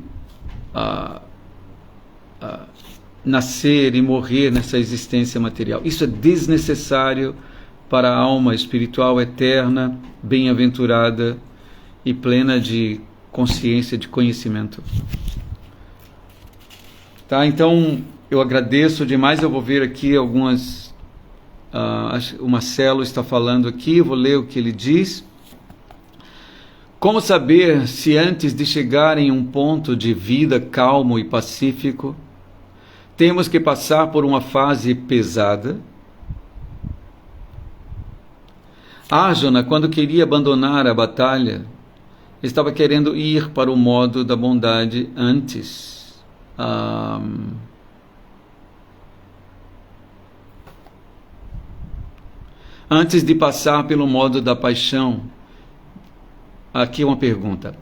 nascer e morrer nessa existência material. Isso é desnecessário para a alma espiritual eterna, bem-aventurada e plena de consciência, de conhecimento. Tá, então eu agradeço demais. Eu vou ver aqui algumas. O Marcelo está falando aqui, eu vou ler o que ele diz. Como saber se antes de chegar em um ponto de vida calmo e pacífico, temos que passar por uma fase pesada? Arjuna, quando queria abandonar a batalha, estava querendo ir para o modo da bondade antes. Antes de passar pelo modo da paixão. Aqui uma pergunta.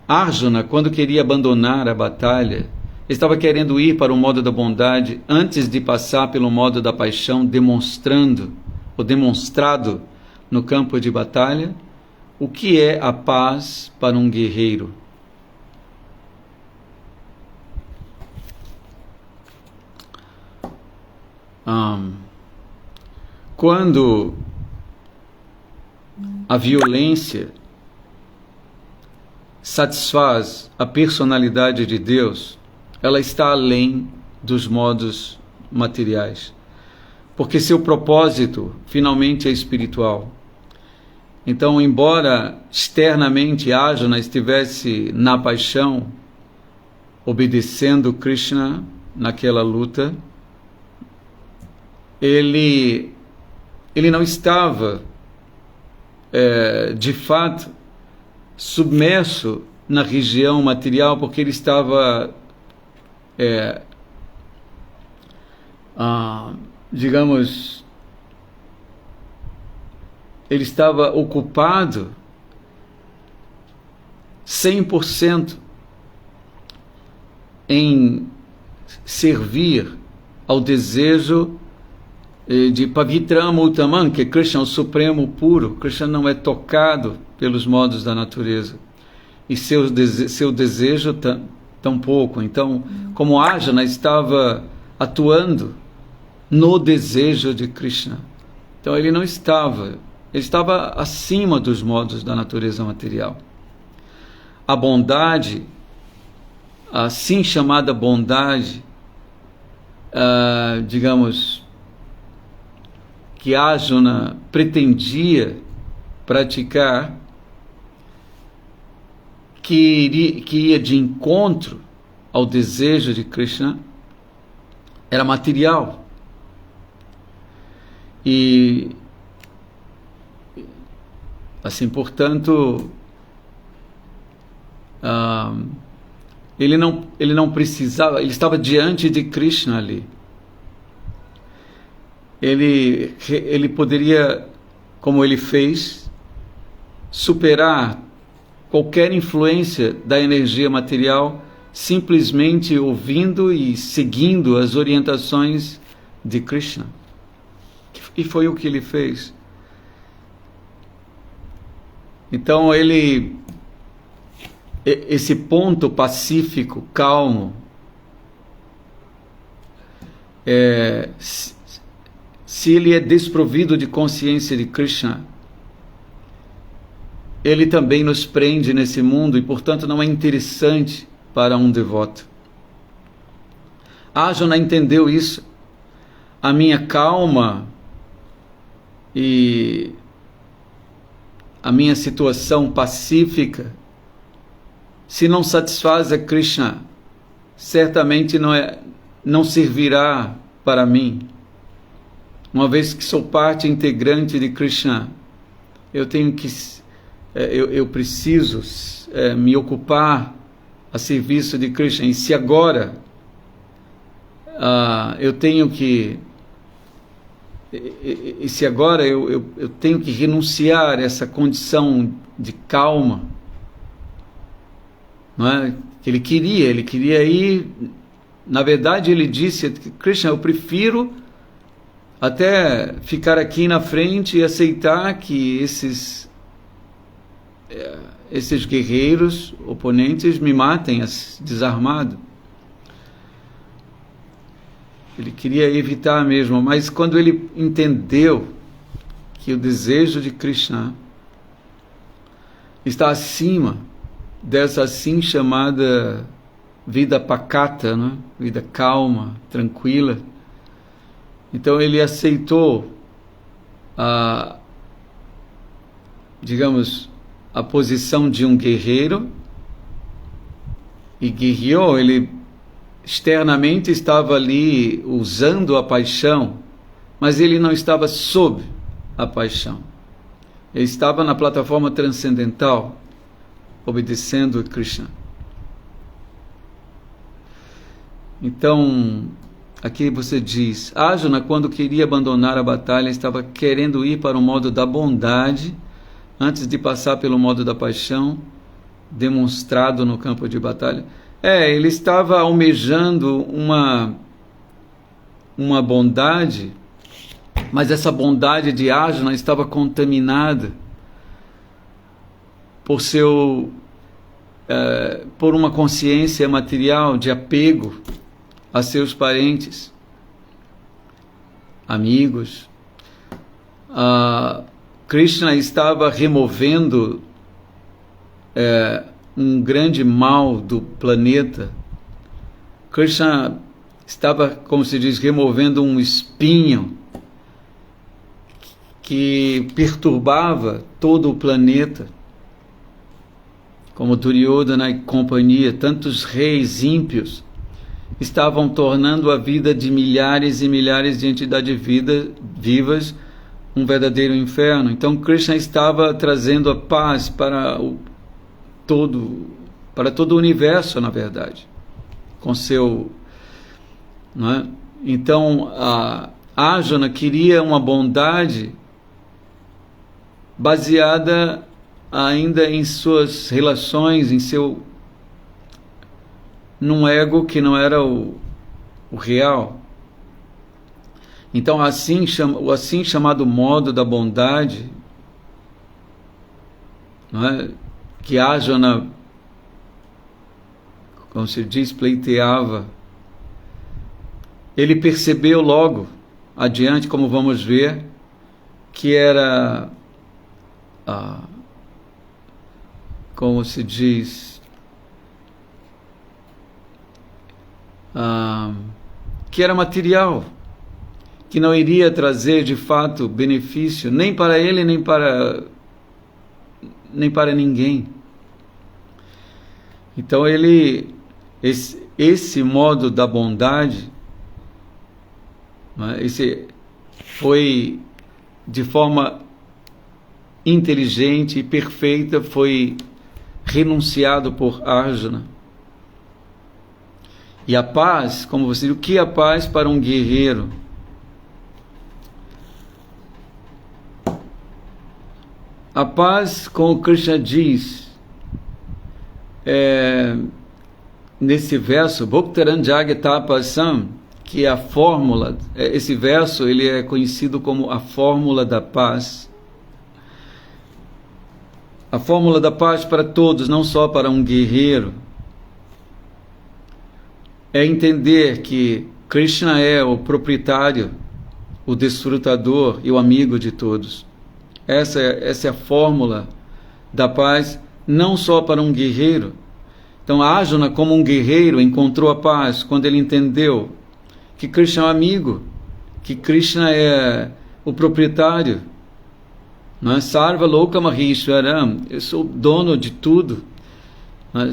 Arjuna, quando queria abandonar a batalha, estava querendo ir para o modo da bondade antes de passar pelo modo da paixão, demonstrado no campo de batalha? O que é a paz para um guerreiro? Quando a violência satisfaz a personalidade de Deus, ela está além dos modos materiais, porque seu propósito finalmente é espiritual. Então, embora externamente Arjuna estivesse na paixão, obedecendo Krishna naquela luta, ele não estava de fato submerso na região material, porque ele estava digamos, ele estava ocupado 100% em servir ao desejo de Pavitram Uttamam, que Krishna é o Supremo Puro. Krishna não é tocado pelos modos da natureza, e seu desejo tampouco. Então, como Arjuna estava atuando no desejo de Krishna, então ele estava acima dos modos da natureza material. A bondade, a assim chamada bondade, digamos, que Arjuna pretendia praticar, que ia de encontro ao desejo de Krishna era material. E assim, portanto, ele não precisava, ele estava diante de Krishna ali. Ele poderia, como ele fez, superar qualquer influência da energia material simplesmente ouvindo e seguindo as orientações de Krishna. E foi o que ele fez. Então esse ponto pacífico, calmo, se ele é desprovido de consciência de Krishna, ele também nos prende nesse mundo e, portanto, não é interessante para um devoto. Arjuna entendeu isso. A minha calma e a minha situação pacífica, se não satisfaz a Krishna, certamente não servirá para mim. Uma vez que sou parte integrante de Krishna, eu preciso me ocupar a serviço de Krishna. E se agora eu tenho que renunciar a essa condição de calma, não é? Que ele queria ir, na verdade ele disse, Krishna, eu prefiro até ficar aqui na frente e aceitar que esses guerreiros oponentes me matem desarmado. Ele queria evitar mesmo, mas quando ele entendeu que o desejo de Krishna está acima dessa assim chamada vida pacata, né? Vida calma, tranquila, então ele aceitou a posição de um guerreiro e guerreou. Ele externamente estava ali usando a paixão, mas ele não estava sob a paixão. Ele estava na plataforma transcendental, obedecendo a Krishna. Então, aqui você diz, Arjuna, quando queria abandonar a batalha, estava querendo ir para o modo da bondade, antes de passar pelo modo da paixão, demonstrado no campo de batalha. Ele estava almejando uma bondade, mas essa bondade de Arjuna estava contaminada por uma consciência material de apego a seus parentes, amigos. Krishna estava removendo um grande mal do planeta. Krishna estava, como se diz, removendo um espinho que perturbava todo o planeta. Como Duryodhana e companhia, tantos reis ímpios estavam tornando a vida de milhares e milhares de entidades vivas um verdadeiro inferno. Então Krishna estava trazendo a paz para todo o universo, na verdade, com seu, não é? Então Arjuna queria uma bondade baseada ainda em suas relações, num ego que não era o real. Então o assim chamado modo da bondade, não é? Que Arjuna, como se diz, pleiteava, ele percebeu logo adiante, como vamos ver, que era, como se diz, que era material, que não iria trazer de fato benefício nem para ele nem para ninguém. Então esse modo da bondade, né, esse foi de forma inteligente e perfeita, foi renunciado por Arjuna. E a paz, como você diz, o que é a paz para um guerreiro? A paz, como Krishna diz, nesse verso, Bhaktaran Jagatapasam, que é a fórmula, esse verso ele é conhecido como a fórmula da paz. A fórmula da paz para todos, não só para um guerreiro, é entender que Krishna é o proprietário, o desfrutador e o amigo de todos. Essa é a fórmula da paz, não só para um guerreiro. Então, Arjuna, como um guerreiro, encontrou a paz quando ele entendeu que Krishna é um amigo, que Krishna é o proprietário. Não é? Sarva Loka Maheshwaram, eu sou dono de tudo.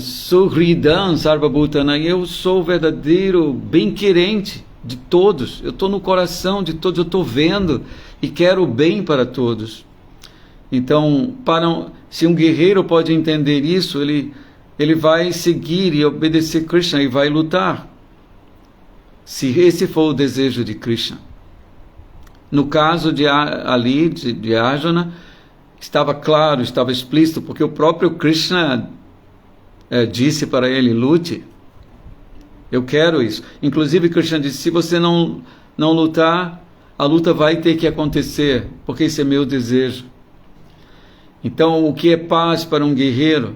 Sou Hridam Sarva Bhutana, eu sou o verdadeiro bem-querente de todos. Eu estou no coração de todos, eu estou vendo e quero o bem para todos. Então, se um guerreiro pode entender isso, ele vai seguir e obedecer Krishna e vai lutar, se esse for o desejo de Krishna. No caso de Arjuna, estava claro, estava explícito, porque o próprio Krishna disse para ele: lute, eu quero isso. Inclusive Krishna disse: se você não lutar, a luta vai ter que acontecer, porque esse é meu desejo. Então, o que é paz para um guerreiro?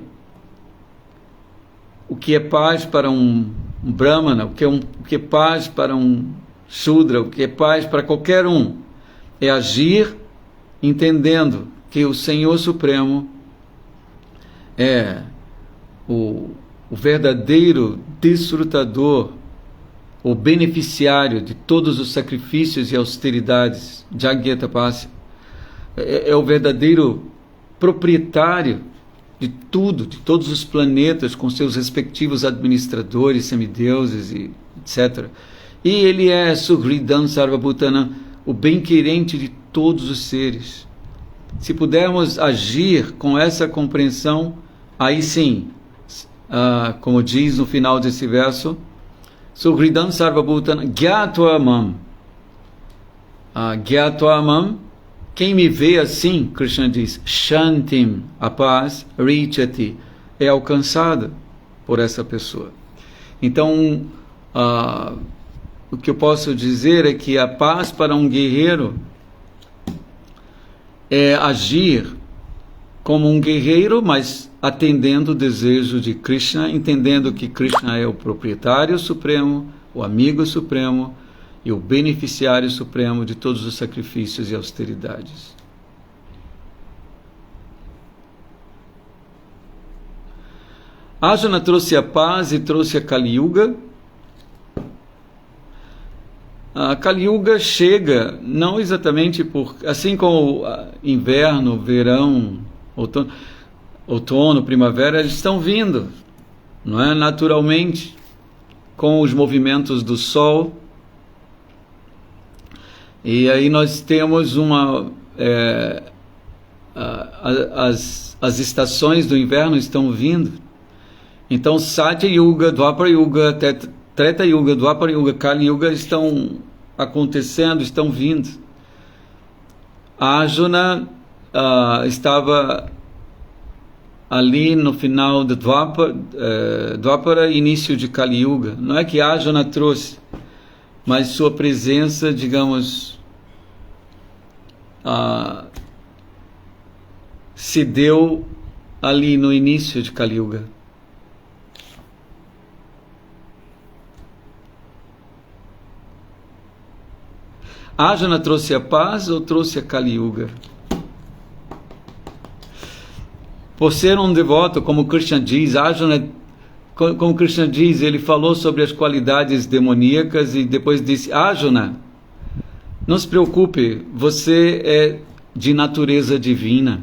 O que é paz para um brahmana? O que é paz para um shudra? O que é paz para qualquer um? É agir entendendo que o Senhor Supremo é o verdadeiro desfrutador, o beneficiário de todos os sacrifícios e austeridades, Jagyatapasya. É o verdadeiro proprietário de tudo, de todos os planetas, com seus respectivos administradores, semideuses, e etc. E ele é Suhridam Sarvabhutana, o bem-querente de todos os seres. Se pudermos agir com essa compreensão, aí sim, como diz no final desse verso, Suhridam Sarvabhutana Gyatva-mam. Gyatva-mam, quem me vê assim, Krishna diz, Shantim, a paz, Richati, é alcançada por essa pessoa. Então, o que eu posso dizer é que a paz para um guerreiro é agir como um guerreiro, mas atendendo o desejo de Krishna, entendendo que Krishna é o proprietário supremo, o amigo supremo e o beneficiário supremo de todos os sacrifícios e austeridades. Arjuna trouxe a paz e trouxe a Kali Yuga. A Kali Yuga chega, não exatamente assim como inverno, verão, outono, primavera, eles estão vindo, não é? Naturalmente, com os movimentos do Sol. E aí nós temos as estações do inverno estão vindo. Então Satya Yuga, Dwapara Yuga, Treta Yuga, Dwapara Yuga, Kali Yuga estão acontecendo, estão vindo. Arjuna estava ali no final do Dwapara, início de Kali Yuga. Não é que Arjuna trouxe, mas sua presença, digamos, se deu ali no início de Kali Yuga. Arjuna trouxe a paz ou trouxe a Kali Yuga? Por ser um devoto, como Krishna diz, Arjuna, como Krishna diz, ele falou sobre as qualidades demoníacas e depois disse: Arjuna, não se preocupe, você é de natureza divina.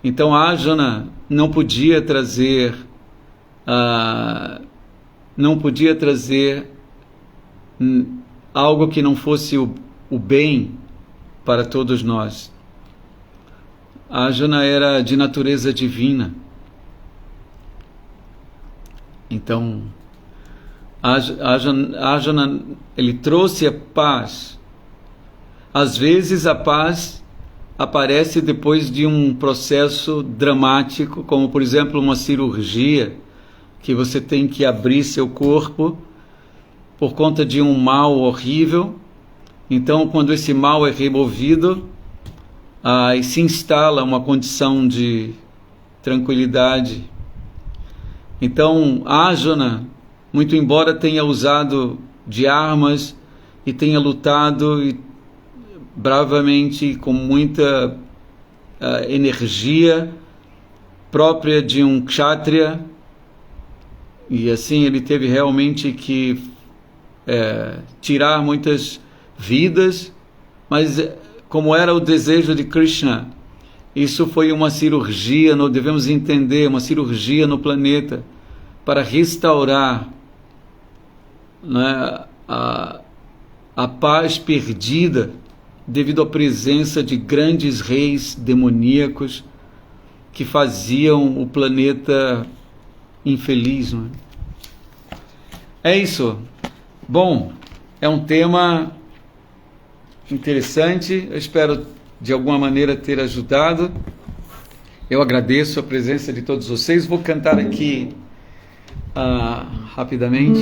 Então Arjuna não podia trazer não podia trazer algo que não fosse o bem para todos nós. Ajna era de natureza divina. Então, Ajna, ele trouxe a paz. Às vezes a paz aparece depois de um processo dramático, como por exemplo uma cirurgia, que você tem que abrir seu corpo por conta de um mal horrível. Então, quando esse mal é removido, aí se instala uma condição de tranquilidade. Então, Ajna, muito embora tenha usado de armas e tenha lutado bravamente, com muita energia própria de um kshatriya, e assim ele teve realmente que tirar muitas vidas, mas como era o desejo de Krishna, isso foi uma cirurgia, nós devemos entender, uma cirurgia no planeta para restaurar, né, a paz perdida devido à presença de grandes reis demoníacos que faziam o planeta infeliz. Não é? É isso. Bom, é um tema interessante, eu espero de alguma maneira ter ajudado. Eu agradeço a presença de todos vocês. Vou cantar aqui rapidamente.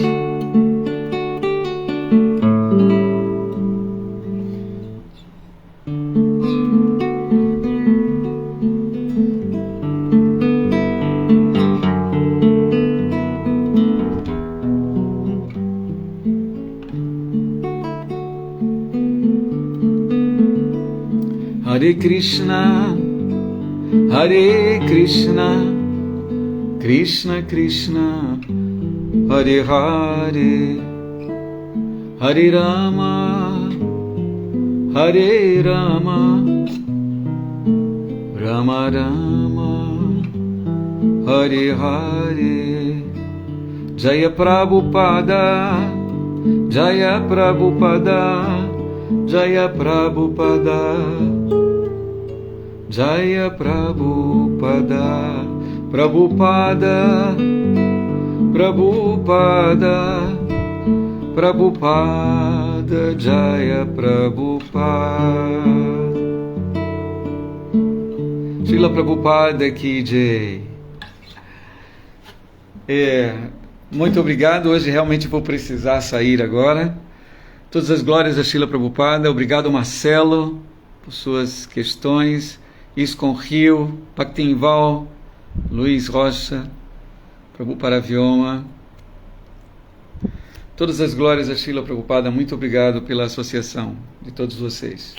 Hare Krishna, Krishna Krishna, Hare Hare, Hare Rama, Rama Rama, Hare Hare. Jaya Prabhupada, Jaya Prabhupada, Jaya Prabhupada, Jaya Prabhupada, Prabhupada, Prabhupada, Prabhupada, Jaya Prabhupada. Srila Prabhupada Ki Jai. Muito obrigado. Hoje realmente vou precisar sair agora. Todas as glórias a Srila Prabhupada. Obrigado, Marcelo, por suas questões. Iskon Rio, Bhaktinval, Luiz Rocha, Prabhupada Vyoma. Todas as glórias a Srila Prabhupada. Muito obrigado pela associação de todos vocês.